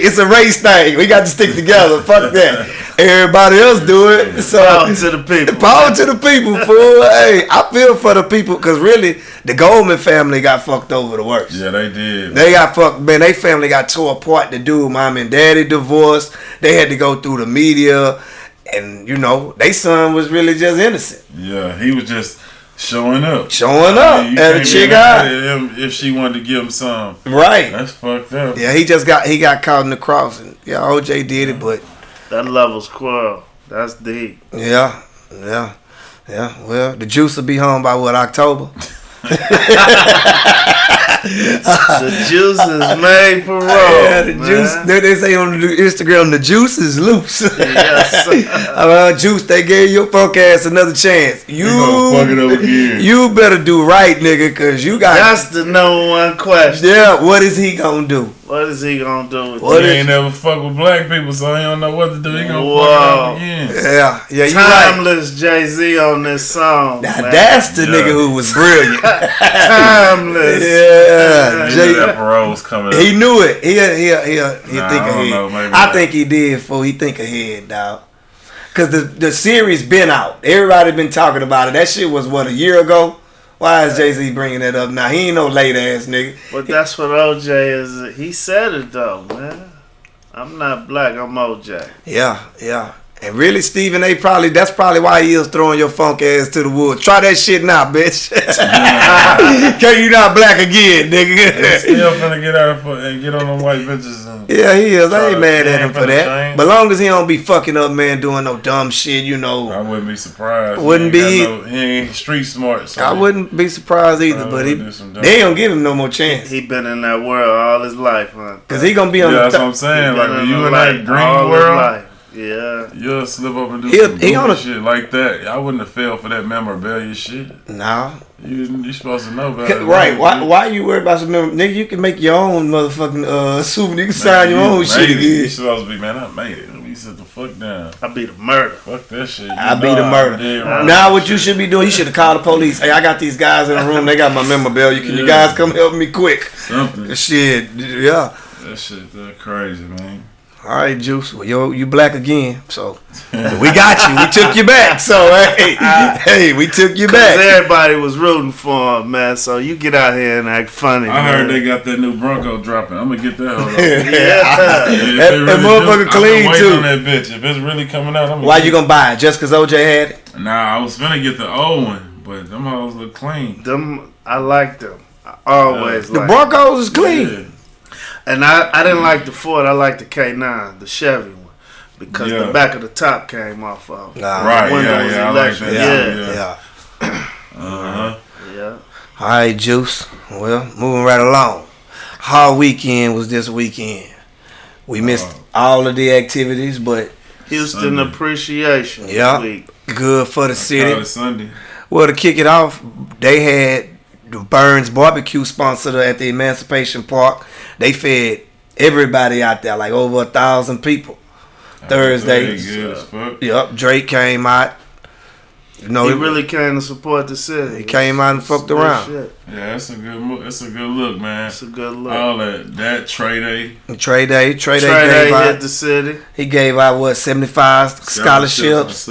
it's a race thing. We got to stick together. Fuck that. Everybody else do it. So power to the people. Power to the people, fool. Hey, I feel for the people because really, the Goldman family got fucked over the worst. Yeah, they did. They got fucked, man. They family got tore apart. The dude, mom and daddy divorced. They had to go through the media, and they son was really just innocent. Yeah, he was just showing up. At a chick eye. If she wanted to give him some. Right. That's fucked up. Yeah, he got caught in the cross, and yeah, OJ did it, but that level's quarrel. That's deep. Yeah. Well, the juice will be home by October. The juice is made for roll. Yeah, the juice. They say on Instagram, the juice is loose. Yes. Juice, they gave your punk ass another chance. You fuck it up again. You better do right, nigga, cause you got. That's the number one question. Yeah, what is he gonna do? What is he gonna do? He ain't never fuck with black people, so he don't know what to do. He gonna fuck it up again. Yeah, you Timeless right. Jay-Z on this song. Now that's the nigga who was brilliant. Timeless. Yeah, that parole's coming up. He knew it. He'll think ahead. I think he did before he think ahead, dog. Cause the series been out. Everybody been talking about it. That shit was a year ago. Why is Jay-Z bringing that up now? He ain't no late ass nigga. But that's what OJ is. He said it though, man. I'm not black. I'm OJ. Yeah. And really, Stephen A. that's probably why he is throwing your funk ass to the woods. Try that shit now, bitch. Cause you not black again, nigga. He's still finna get out and get on them white bitches. Yeah, he is. I ain't mad at him for that. But long as he don't be fucking up, man, doing no dumb shit, I wouldn't be surprised. He ain't street smart. So I wouldn't be surprised either. But they don't give him no more chance. He been in that world all his life, huh? Cause he gonna be on. That's what I'm saying. Like when you in that green world. Yeah. You'll slip up and do some shit like that. I wouldn't have fell for that memorabilia shit. Nah. You supposed to know about it. Right. Why you worried about some memorabilia? Nigga, you can make your own motherfucking souvenir. You can sign your own shit again. You supposed to be, man, I made it. Let me sit the fuck down. I beat a murder. Fuck that shit. I beat a murder. Now what you should be doing, you should have called the police. Hey, I got these guys in the room. They got my memorabilia. Can you guys come help me quick? Something. Shit. Yeah. That shit crazy, man. All right, Juice. Well, you black again, so we got you. We took you back. So hey, we took you back. Everybody was rooting for him, man. So you get out here and act funny. I heard they got that new Bronco dropping. I'm gonna get that. That motherfucker clean too. On that bitch. If it's really coming out, why you gonna buy it? Just cause OJ had it? Nah, I was finna get the old one, but them hoes look clean. I like them. I always the Broncos is clean. Yeah. And I didn't like the Ford. I liked the K9, the Chevy one, because the back of the top came off of. Right, I like that. Yeah. All right, Juice. Well, moving right along. Hard weekend was this weekend. We missed all of the activities, but Houston Sunday. Appreciation Week. Good for the city. Sunday. Well, to kick it off, they had the Burns Barbecue sponsor at the Emancipation Park. They fed everybody out there, like over 1,000 people. Thursday. Good as fuck. Yep, Drake came out. He really came to support the city. He came out and fucked around. Yeah, that's a good. That's a good look, man. It's a good look. All that Trey Day. Trey Day hit the city. He gave out 75 scholarships.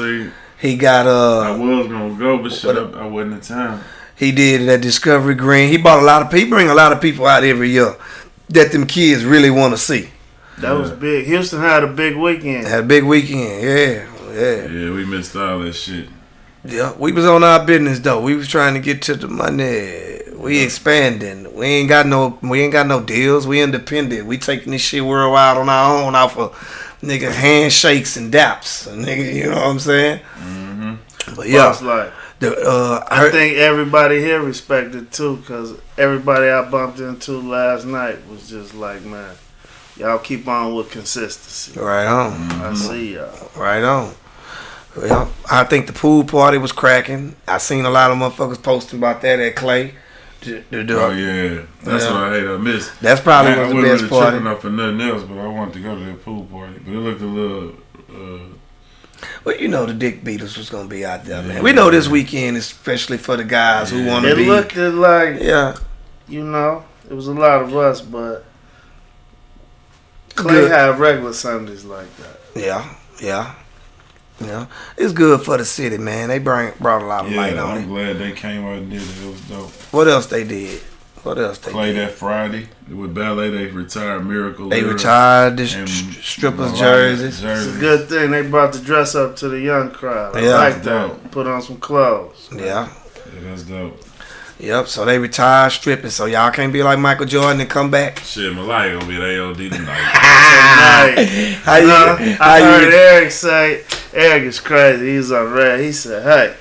He got I was gonna go, but shut up, I wasn't in town. He did it at Discovery Green. He brought a lot of people. He bring a lot of people out every year that them kids really want to see. That was big. Houston had a big weekend. Yeah. Yeah, we missed all that shit. Yeah, we was on our business though. We was trying to get to the money. We expanding. We ain't got no deals. We independent. We taking this shit worldwide on our own off of nigga handshakes and daps. Nigga, you know what I'm saying? Mm-hmm. But yeah. I think everybody here respected too, because everybody I bumped into last night was just like, man, y'all keep on with consistency. Right on. I see y'all. Right on. Well, I think the pool party was cracking. I seen a lot of motherfuckers posting about that at Clay. Oh yeah, that's what I hate. I missed. That's probably was the best party. I party. wasn't really tripping up for nothing else, but I wanted to go to that pool party. But it looked a little. Well, you know the Dick Beatles was gonna be out there, man. We know this weekend, especially for the guys who want to be. It looked like, you know, it was a lot of us, but Clay had regular Sundays like that. Yeah. It's good for the city, man. They brought a lot of light on it. I'm glad they came out and did it. It was dope. What else they did? Clay that Friday with ballet, they retired Miracle. They retired the strippers' jerseys. It's a good thing they brought the dress up to the young crowd. I like that. Put on some clothes. Yeah, that's dope. Yep, so they retired stripping, so y'all can't be like Michael Jordan and come back. Shit, Malaya gonna be at AOD tonight. I heard Eric say, Eric is crazy, he's on red. He said, hey,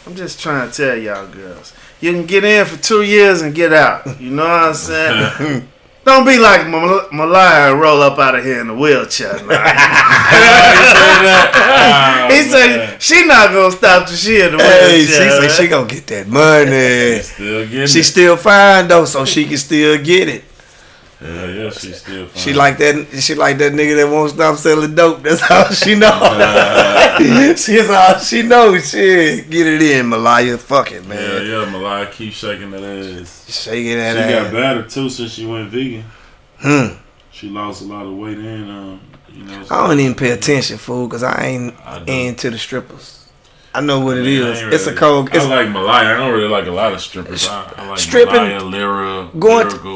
I'm just trying to tell y'all girls, you can get in for 2 years and get out. You know what I'm saying? Don't be like Malaya and roll up out of here in a wheelchair. He said she not gonna stop till she in the wheelchair. She said she gonna get that money. She still fine though, so she can still get it. Yeah, she still fine. She like that nigga that won't stop selling dope. That's all she know. That's all she knows. Shit, get it in, Malaya. Fuck it, man. Yeah, Malaya keep shaking that ass. Shaking that ass. She got better too since she went vegan. She lost a lot of weight and you know. I don't even pay attention, fool, because I ain't into the strippers. I know what it is. It's a cold. I like Malaya. I don't really like a lot of strippers. I like stripping. Malaya, Lyra,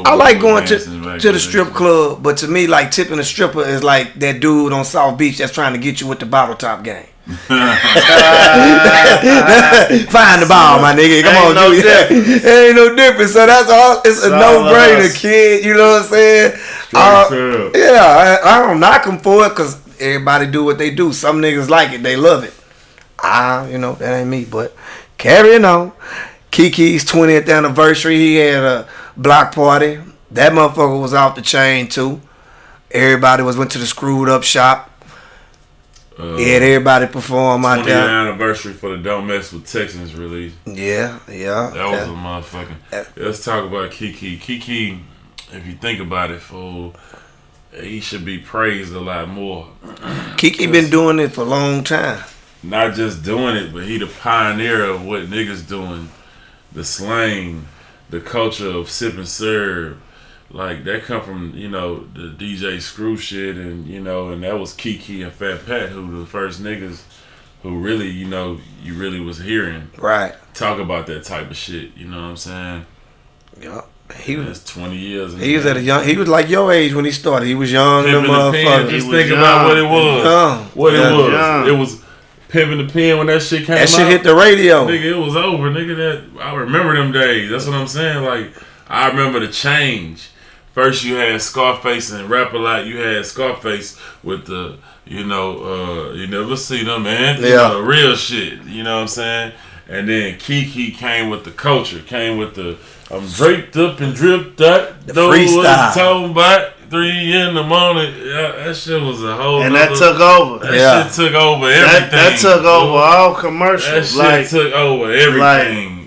I like going to the strip club, but to me, like tipping a stripper is like that dude on South Beach that's trying to get you with the bottle top game. Find the ball, my nigga. Come on, no difference. Ain't no difference. So that's all. It's a no-brainer, kid. You know what I'm saying? I don't knock them for it because everybody do what they do. Some niggas like it. They love it. You know, that ain't me, but carrying on. Kiki's 20th anniversary, he had a block party. That motherfucker was off the chain too. Everybody went to the screwed up shop. Everybody perform out there. 20th anniversary for the Don't Mess with Texans release. Yeah. That was a motherfucking. Let's talk about Kiki. Kiki, if you think about it, fool, he should be praised a lot more. Kiki been doing it for a long time. Not just doing it, but he the pioneer of what niggas doing. The slang, the culture of sip and serve. Like, that come from, you know, the DJ Screw shit and, you know, and that was Kiki and Fat Pat who the first niggas who really, you know, you really was hearing. Right. Talk about that type of shit, you know what I'm saying? Yeah. He was 20 years. He was he was like your age when he started. He was young. Just think about what it was. It was Pimpin' the Pen when that shit came out. That shit hit the radio. Nigga, it was over. Nigga, I remember them days. That's what I'm saying. Like, I remember the change. First you had Scarface and Rap-A-Lot. You had Scarface with the, you know, you never see them, man. You know, the real shit. You know what I'm saying? And then Kiki came with the culture. Came with the, I'm draped up and dripped out. The freestyle. Talking about 3 in the morning. Yeah, that shit was a whole. And that took over. That shit took over everything. That took over all commercials. That shit took over everything.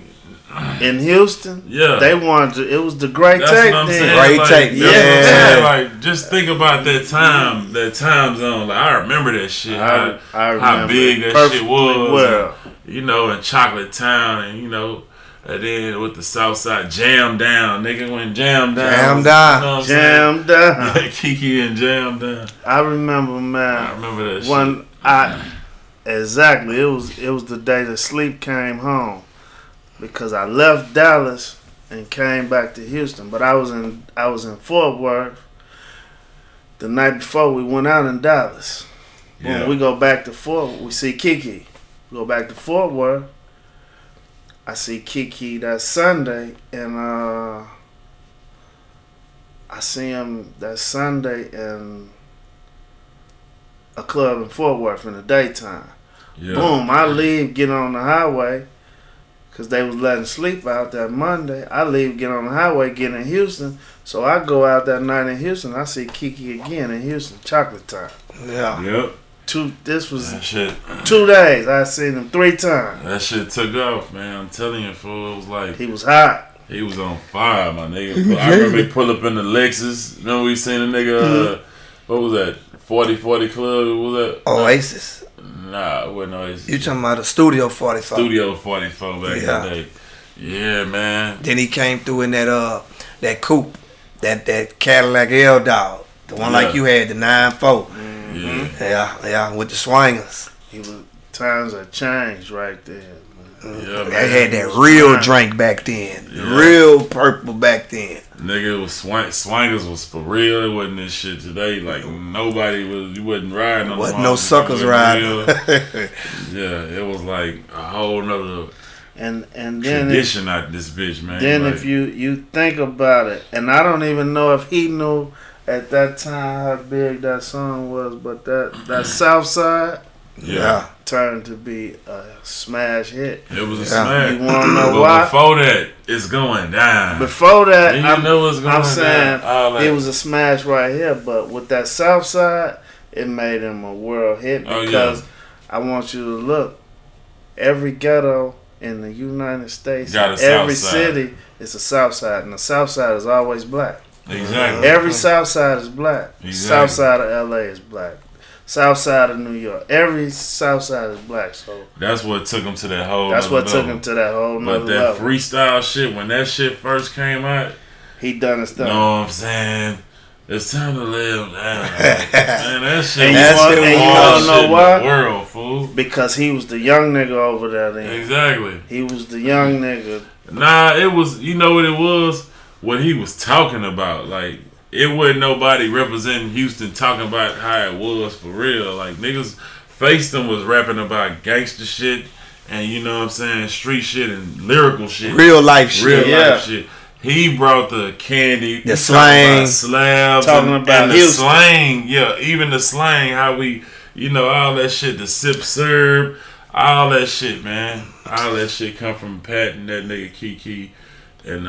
In Houston, they wanted to, it was the great take. Great take, Like, just think about that time zone. Like, I remember that shit. I remember how big that shit was. Well. And, you know, in Chocolate Town, and you know, and then with the South Side, Jam Down, nigga went Jam Down. Jam Down. Kiki and Jam Down. I remember, man. I remember that shit. Exactly. It was the day that Sleep came home. Because I left Dallas and came back to Houston, but I was in Fort Worth the night before we went out in Dallas. When we go back to Fort Worth, we see Kiki. We go back to Fort Worth. I see Kiki that Sunday, and I see him that Sunday in a club in Fort Worth in the daytime. Yeah. Boom, I leave, get on the highway, because they was letting sleep out that Monday. I leave, get on the highway, get in Houston. So I go out that night in Houston. I see Kiki again in Houston, Chocolate Time. Yeah. Yep. This was that shit. 2 days. I seen him 3 times. That shit took off, man. I'm telling you, fool. It was like He was hot. he was on fire, my nigga. I remember he pull up in the Lexus. Remember we seen a nigga. What was that? 40 Club. What was that? Oasis. Nah, it wasn't Oasis. You talking about the Studio 44? Studio 44 back in the day. Yeah, man. Then he came through in that coupe, that Cadillac L Dog, the one like you had, the 9-4. Yeah, with the swingers. He was times had changed right there. Yeah, man. They had that real drink back then, real purple back then. Nigga, it was swingers was for real. It wasn't this shit today. Like nobody was. You wasn't riding. Wasn't no suckers riding. Yeah, it was like a whole nother and then tradition out this bitch, man. Then like, if you think about it, and I don't even know if he knew at that time how big that song was, but that South Side turned to be a smash hit. It was a smash. You want to know why? Before that, it's going down. Before that, I'm saying it was a smash right here, but with that South Side, it made him a world hit because I want you to look. Every ghetto in the United States, every city is a South Side, and the South Side is always black. Exactly. Every South Side is black. Exactly. South Side of LA is black. South Side of New York. Every South Side is black. So that's what took him to that whole. That's what took him to that whole. But that freestyle shit, when that shit first came out, he done his thing. You know what I'm saying? It's time to live down. Man, that shit. And you don't know why? World, fool. Because he was the young nigga over there. Then. Exactly. He was the young nigga. Nah, it was. You know what it was? What he was talking about, like. It wasn't nobody representing Houston talking about how it was for real. Like, niggas faced them was rapping about gangster shit and, you know what I'm saying, street shit and lyrical shit. Real life shit. Real life shit. He brought the candy. The slang. Slabs. Talking about and the slang. Yeah, even the slang, how we, you know, all that shit, the sip serve, all that shit, man. All that shit come from Pat and that nigga Kiki and,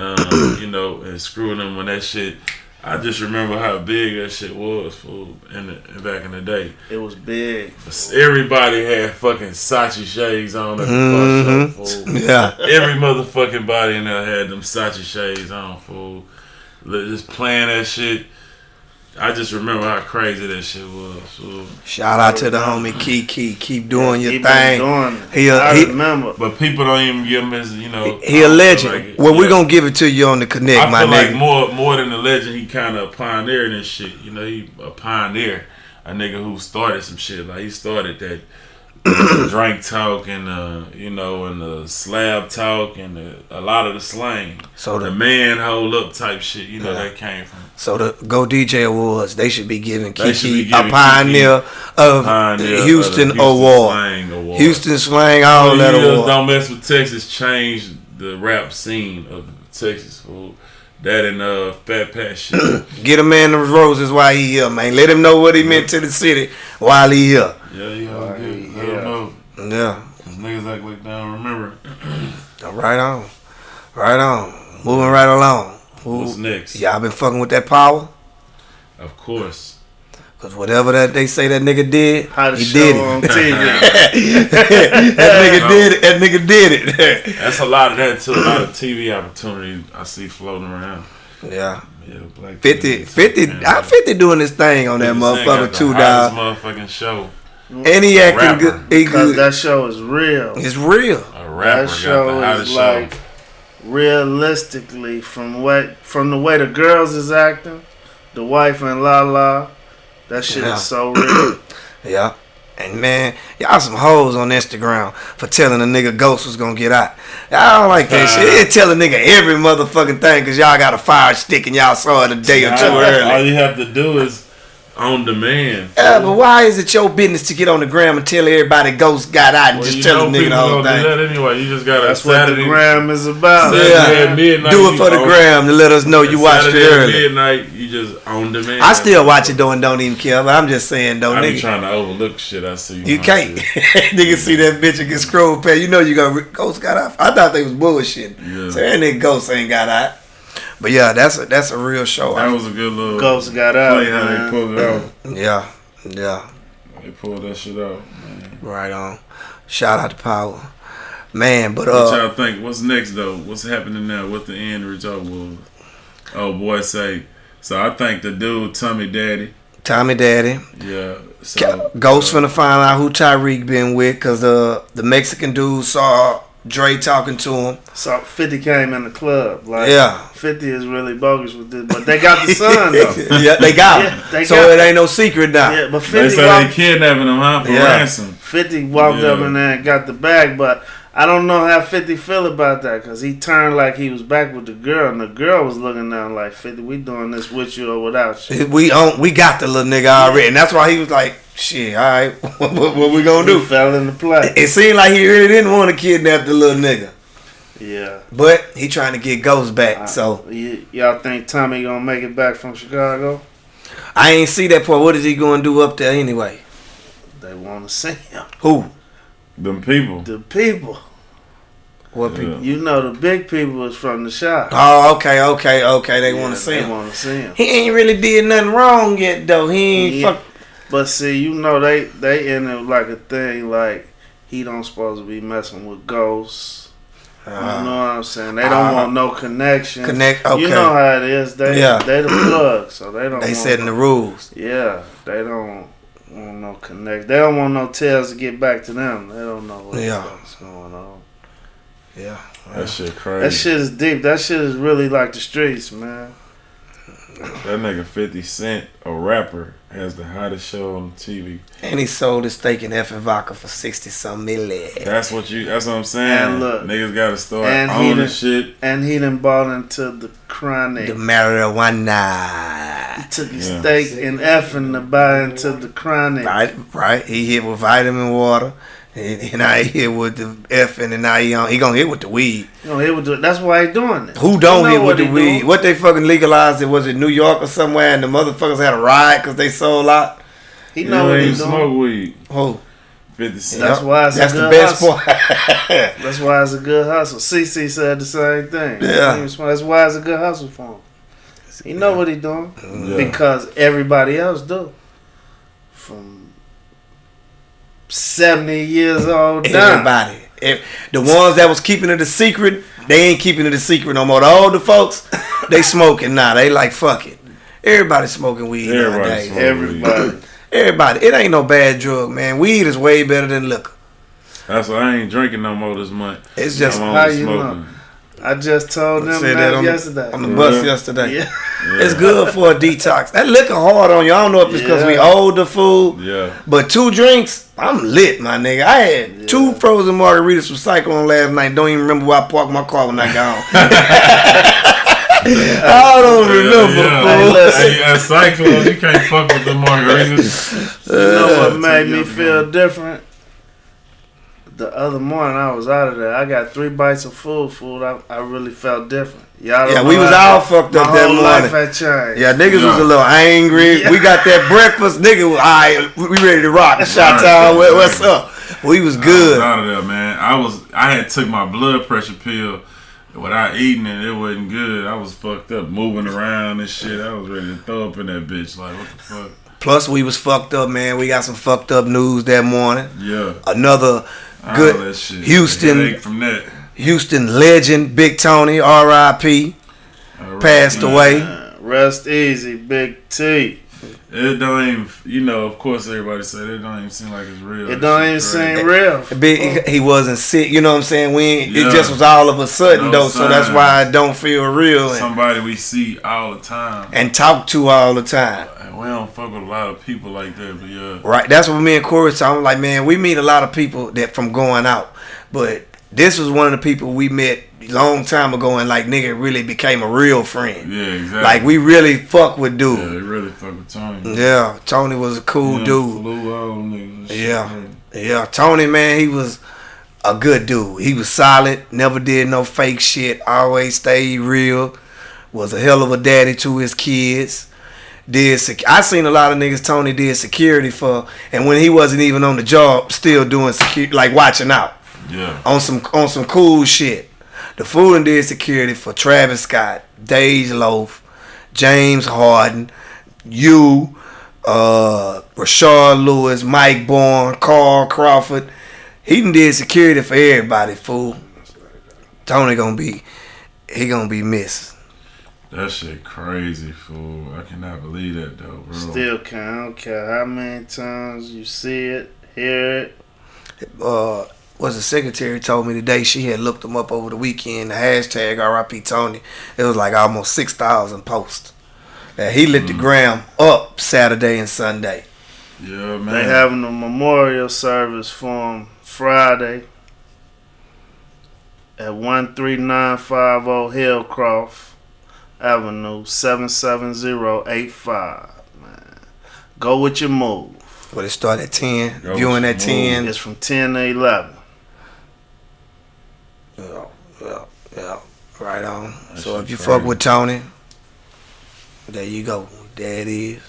you know, and screwing them when that shit... I just remember how big that shit was, fool, back in the day. It was big. Everybody had fucking Sachi shades on at the fuck show, fool. Yeah. Every motherfucking body in there had them Sachi shades on, fool. Just playing that shit. I just remember how crazy that shit was, fool. Shout out to the homie Kiki. Keep doing your he thing. Been doing it. I remember. But people don't even give him his, you know. He a legend. We're going to give it to you on the Connect, my nigga. I feel like more than a legend, he kind of a pioneer in this shit. You know, he a pioneer. A nigga who started some shit. Like, he started that drink talk and, you know, and the slab talk and a lot of the slang. So the man hold up type shit, you know, that came from. So the Go DJ Awards, they should be giving Kiki a pioneer of the Houston Award. Houston Slang, all that award. Don't Mess with Texas changed the rap scene of Texas, fool. That and Fat Pat shit. Get a man them roses while he here, man. Let him know what he meant to the city while he here. Yeah, he all good. I don't know. Yeah. Cause niggas act like they don't remember. Right on. Right on. Moving right along. What's next? Y'all been fucking with that power? Of course. Cause whatever that they say that nigga did, he did it. On TV. That nigga did it. That's a lot of that too. A lot of TV opportunity I see floating around. Yeah. Yeah, Black 50 doing this thing on that motherfucker too, dog. Motherfucking show. And he acting good. Because that show is real. It's real. A rapper that show got the is like realistically from the way the girls is acting, the wife and Lala, that shit is so real. Yeah. And man, y'all some hoes on Instagram for telling a nigga Ghost was gonna get out. Y'all don't like that shit. It tell a nigga every motherfucking thing because y'all got a fire stick and y'all saw it a day or two early. All you have to do is on demand. Yeah, but why is it your business to get on the gram and tell everybody Ghost got out and just tell the nigga the whole thing? Do that anyway. You just got That's what the gram is about. At midnight, do it for the gram to let us know you watched it early. Midnight, you just on demand. I still watch it though and don't even care. But I'm just saying though, I nigga. be trying to overlook shit I see. You can't. Nigga see that bitch and get scrolled past. You know you got Ghost got out. I thought they was bullshit. Yeah. So that nigga Ghost ain't got out. But yeah, that's a real show. That was a good little Ghost got out. Play how they pulled it out. Yeah. They pulled that shit out, man. Right on. Shout out to Power. Man, but what y'all think? What's next though? What's happening now? What the end result was? Oh boy, say. So I think the dude Tommy Daddy. Yeah. So Ghost finna find out who Tyreek been with, cause the Mexican dude saw Dre talking to him. So 50 came in the club. Like, yeah. 50 is really bogus with this, but they got the son though. Yeah, they got him. Yeah, so it ain't no secret now. Yeah, but 50 they say they kidnapping him, huh, for ransom. 50 walked up in there and got the bag, but I don't know how 50 feel about that, because he turned like he was back with the girl, and the girl was looking down like, 50, we doing this with you or without you. We got the little nigga already, and that's why he was like, shit, all right, what we gonna do? He fell into play. It seemed like he really didn't want to kidnap the little nigga. Yeah. But he trying to get Ghost back, so. Y'all think Tommy gonna make it back from Chicago? I ain't see that part. What is he gonna do up there anyway? They want to see him. Who? Them people. The people. What people? You know the big people is from the shop. Oh, okay. They want to see him. They want to see him. He ain't really did nothing wrong yet, though. He ain't fuck. But see, you know they in it like a thing like he don't supposed to be messing with ghosts. You know what I'm saying? They don't want no connection. Okay. You know how it is. They the plug, so they don't. They setting the rules. Yeah, they don't want no connect. They don't want no tails to get back to them. They don't know what's going on. Yeah. That shit crazy. That shit is deep. That shit is really like the streets, man. That nigga 50 Cent, a rapper, has the hottest show on TV. And he sold his steak and effing vodka for 60-some million. That's what I'm saying. And look, niggas gotta start owning shit. And he done bought into the chronic. The marijuana. He took his steak and effing to buy into the chronic. Right. He hit with vitamin water. And now he hit with the effing, and now he gonna hit with the weed. That's why he doing it. Who don't hit with the weed? Doing? What they fucking legalized it? Was it New York or somewhere? And the motherfuckers had a riot because they sold out. He know what he doing. Smoke weed. Who? 50 Cent. That's why it's That's a good the best hustle. part. That's why it's a good hustle. CC said the same thing. Yeah. That's why it's a good hustle for him. He know what he doing because everybody else do. From 70 years old down. Everybody. The ones that was keeping it a secret, they ain't keeping it a secret no more. The older folks, they smoking now. They like, fuck it. Everybody smoking weed nowadays. Everybody. It ain't no bad drug, man. Weed is way better than liquor. That's why I ain't drinking no more this month. It's just how you know. I just told them that yesterday. On the bus yesterday. Yeah. It's good for a detox. That liquor hard on you. I don't know if it's because we older fool. Yeah. But 2 drinks, I'm lit, my nigga. I had 2 frozen margaritas from Cyclone last night. Don't even remember where I parked my car when I got home. I don't remember. At Cyclone, you can't fuck with the margaritas. You know what made me feel different? The other morning I was out of there. I got 3 bites of food. I really felt different. Y'all we was all fucked up that morning. My whole life had changed. Yeah, niggas was a little angry. Yeah. We got that breakfast. Nigga, all right, we ready to rock. Shot town. What's up? We was good. I was out of there, man. I had took my blood pressure pill without eating it. It wasn't good. I was fucked up, moving around and shit. I was ready to throw up in that bitch. Like, what the fuck? Plus, we was fucked up, man. We got some fucked up news that morning. Yeah. Another good Houston from that. Houston legend, Big Tony, R.I.P. Passed away. Rest easy, Big T. It don't even, of course everybody said it don't even seem like it's real. It don't even seem real. He wasn't sick, you know what I'm saying? It just was all of a sudden, though, so that's why it don't feel real. Somebody we see all the time. And talk to all the time. We don't fuck with a lot of people like that, but Right, that's what me and Corey talking. I'm like, man, we meet a lot of people that from going out, but this was one of the people we met a long time ago, and like nigga really became a real friend. Yeah, exactly. Like we really fuck with dude. Yeah, they really fuck with Tony. Yeah, Tony was a cool dude. Yeah, Tony, man, he was a good dude. He was solid, never did no fake shit, always stayed real, was a hell of a daddy to his kids. I seen a lot of niggas Tony did security for, and when he wasn't even on the job, still doing security, like watching out. Yeah. On some cool shit. The fool and did security for Travis Scott, Dage Loaf, James Harden, Rashard Lewis, Mike Bourne, Carl Crawford. He done did security for everybody, fool. Tony gonna be missed. That shit crazy, fool. I cannot believe that, though, bro. Still can't. I don't care how many times you see it, hear it. Was the secretary told me today she had looked him up over the weekend, the hashtag RIP Tony. It was like almost 6,000 posts. That he lit the gram up Saturday and Sunday. Yeah, man. They having a memorial service for him Friday at 13950 Hillcroft Avenue, 77085. Man, go with your move. Well, it started at 10. Viewing at 10. It's from 10 to 11. Yeah. Right on. That So shit if you crazy. fuck with Tony, there you go. There it is.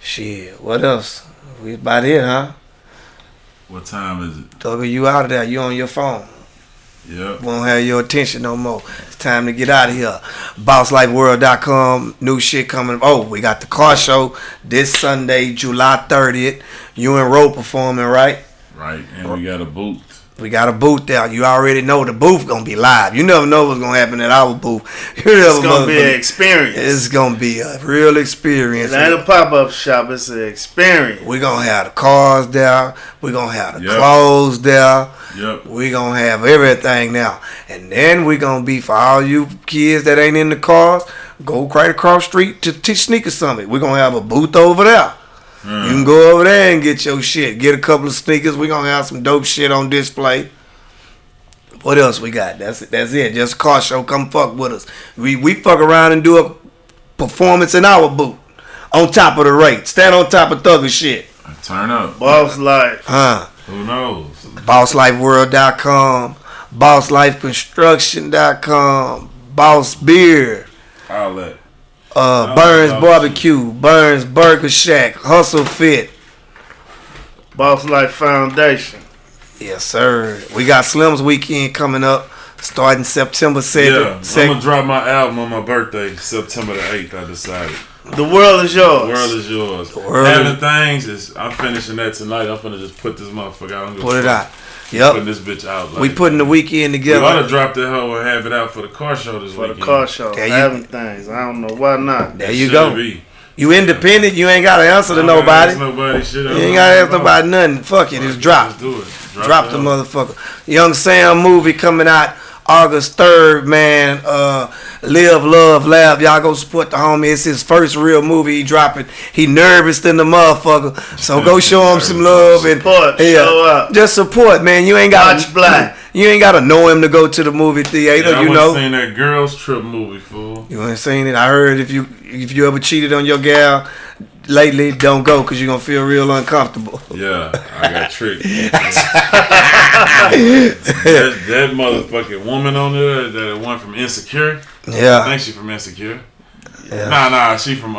Shit. What else? We about it, huh? What time is it? Thugger, you out of there. You on your phone. Yep. Won't have your attention no more. It's time to get out of here. BossLifeWorld.com. New shit coming. Oh, we got the car show this Sunday, July 30th. You and Ro performing, right? Right. And we got a booth. We got a booth there. You already know the booth gonna be live. You never know what's gonna happen at our booth. It's gonna be an experience. It's gonna be a real experience. It ain't a pop-up shop. It's an experience. We're gonna have the cars there. We're gonna have the clothes there. Yep. We're gonna have everything now. And then we're gonna be, for all you kids that ain't in the cars, go right across the street to Sneaker Summit. We're gonna have a booth over there. You can go over there and get your shit. Get a couple of sneakers. We're going to have some dope shit on display. What else we got? That's it. Just a car show. Come fuck with us. We fuck around and do a performance in our booth. On top of the rate. Stand on top of Thugger shit. Turn up. Boss Life. Who knows? BossLifeWorld.com. BossLifeConstruction.com. Boss Beer. Outlet. Burns Barbecue, Burns Burger Shack, Hustle Fit. Boss Life Foundation. Yes, sir. We got Slim's weekend coming up, starting September 7th. Yeah, I'm going to drop my album on my birthday, September the 8th, I decided. The world is yours. The world is yours. Having Things is, I'm finishing that tonight. I'm finna just put this motherfucker out. Put it out. Yep. Putting this bitch out. Like, we putting the weekend together. We ought to drop that hoe and have it out for the car show this weekend. For the car show. Having Things. I don't know why not. There you go. You independent. You ain't got to answer to nobody. Shit, you ain't got to ask nobody nothing. Fuck it. Just drop. Just do it. Drop the motherfucker. Young Sam movie coming out August 3rd, man. Live, Love, Laugh. Y'all go support the homie. It's his first real movie he dropping. He nervous than the motherfucker. So go show him some love and support. Show up. Just support, man. You ain't got Watch Black. You ain't gotta know him to go to the movie theater. Yeah, you know. I seen that Girls Trip movie, fool. You ain't seen it. I heard if you ever cheated on your gal lately, don't go because you're gonna feel real uncomfortable. Yeah, I got tricked. that motherfucking woman on there, that one from Insecure. Yeah. I think she from Insecure. Yeah. Nah, she from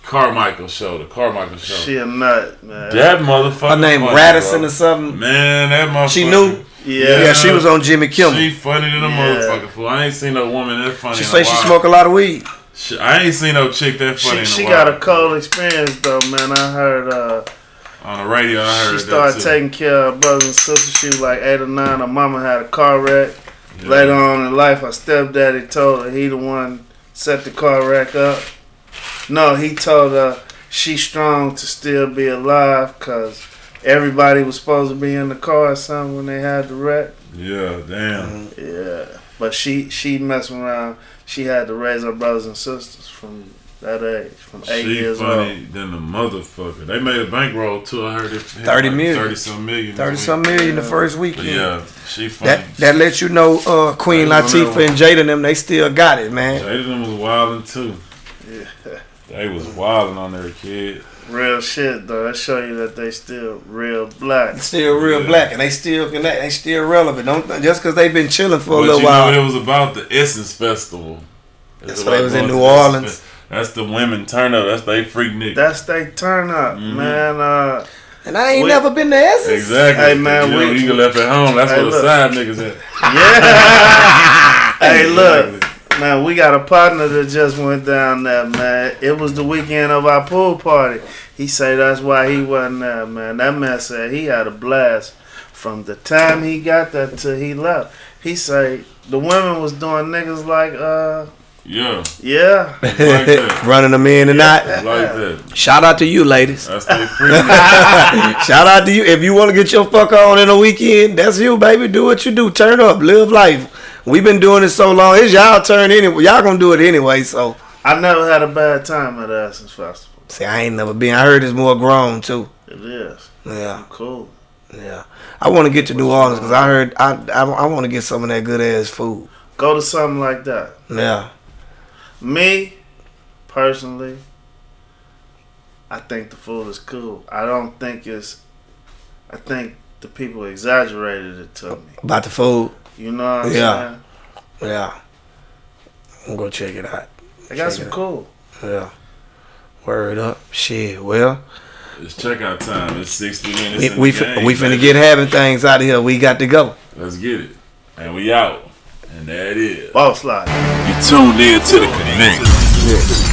Carmichael's show, the Carmichael show. She a nut, man. That motherfucker. Her name Radisson or something. Man, that motherfucker. She knew. Yeah, she was on Jimmy Kimmel. She funny than a motherfucker, fool. I ain't seen no woman that funny. She say she smoke a lot of weed. I ain't seen no chick that funny. She got a cold experience though, man. I heard on the radio. I heard she started taking care of her brothers and sisters. She was like 8 or 9. Her mama had a car wreck. Yeah. Later on in life, her stepdaddy told her he the one set the car wreck up. No, he told her she's strong to still be alive because everybody was supposed to be in the car or something when they had the wreck. Yeah, damn. Yeah, but she messing around. She had to raise her brothers and sisters from that age, from 8 She years funny old. than the motherfucker. They made a bankroll too. I heard it. 30 million. 30-some million. 30-some million the first weekend. But yeah, she funny. That lets you know Queen Latifah and Jada and them, they still got it, man. Jada them was wildin' too. Yeah. They was wildin' on their kid. Real shit though. That show you that they still real black. Still real black, and they still connect. They still relevant. Don't just because they've been chilling for a But little you while. know, it was about the Essence Festival. That's why it was in New Orleans. That's the women turn up. That's they freak nigga. That's they turn up, man. And I ain't never been to Essence. Exactly. Hey man, you can left at home. That's where the look. side niggas at. Yeah. Hey, look. Man, we got a partner that just went down there, man. It was the weekend of our pool party. He say that's why he wasn't there, man. That man said he had a blast from the time he got there till he left. He say the women was doing niggas like, Yeah. yeah. Like that. Running them in and out. Like that. Shout out to you, ladies. That's they freak nigga. Shout out to you. If you want to get your fuck on in a weekend, that's you, baby. Do what you do. Turn up. Live life. We've been doing it so long. It's y'all turn anyway. Y'all gonna do it anyway, so. I never had a bad time at the Essence Festival. See, I ain't never been. I heard it's more grown, too. It is. Yeah. Cool. Yeah. I want to get to New Orleans because I heard I want to get some of that good-ass food. Go to something like that. Yeah. Me, personally, I think the food is cool. I don't think it's... I think the people exaggerated it to me. About the food? You know what I'm Yeah. saying? Yeah. I'm going to check it out. They got some cool. Yeah. Word up. Shit. Well, It's checkout time. It's 60 minutes. we finna get having things out of here. We got to go. Let's get it. And we out. And there it is. Boss slide. You tuned in to the Connect. Yeah.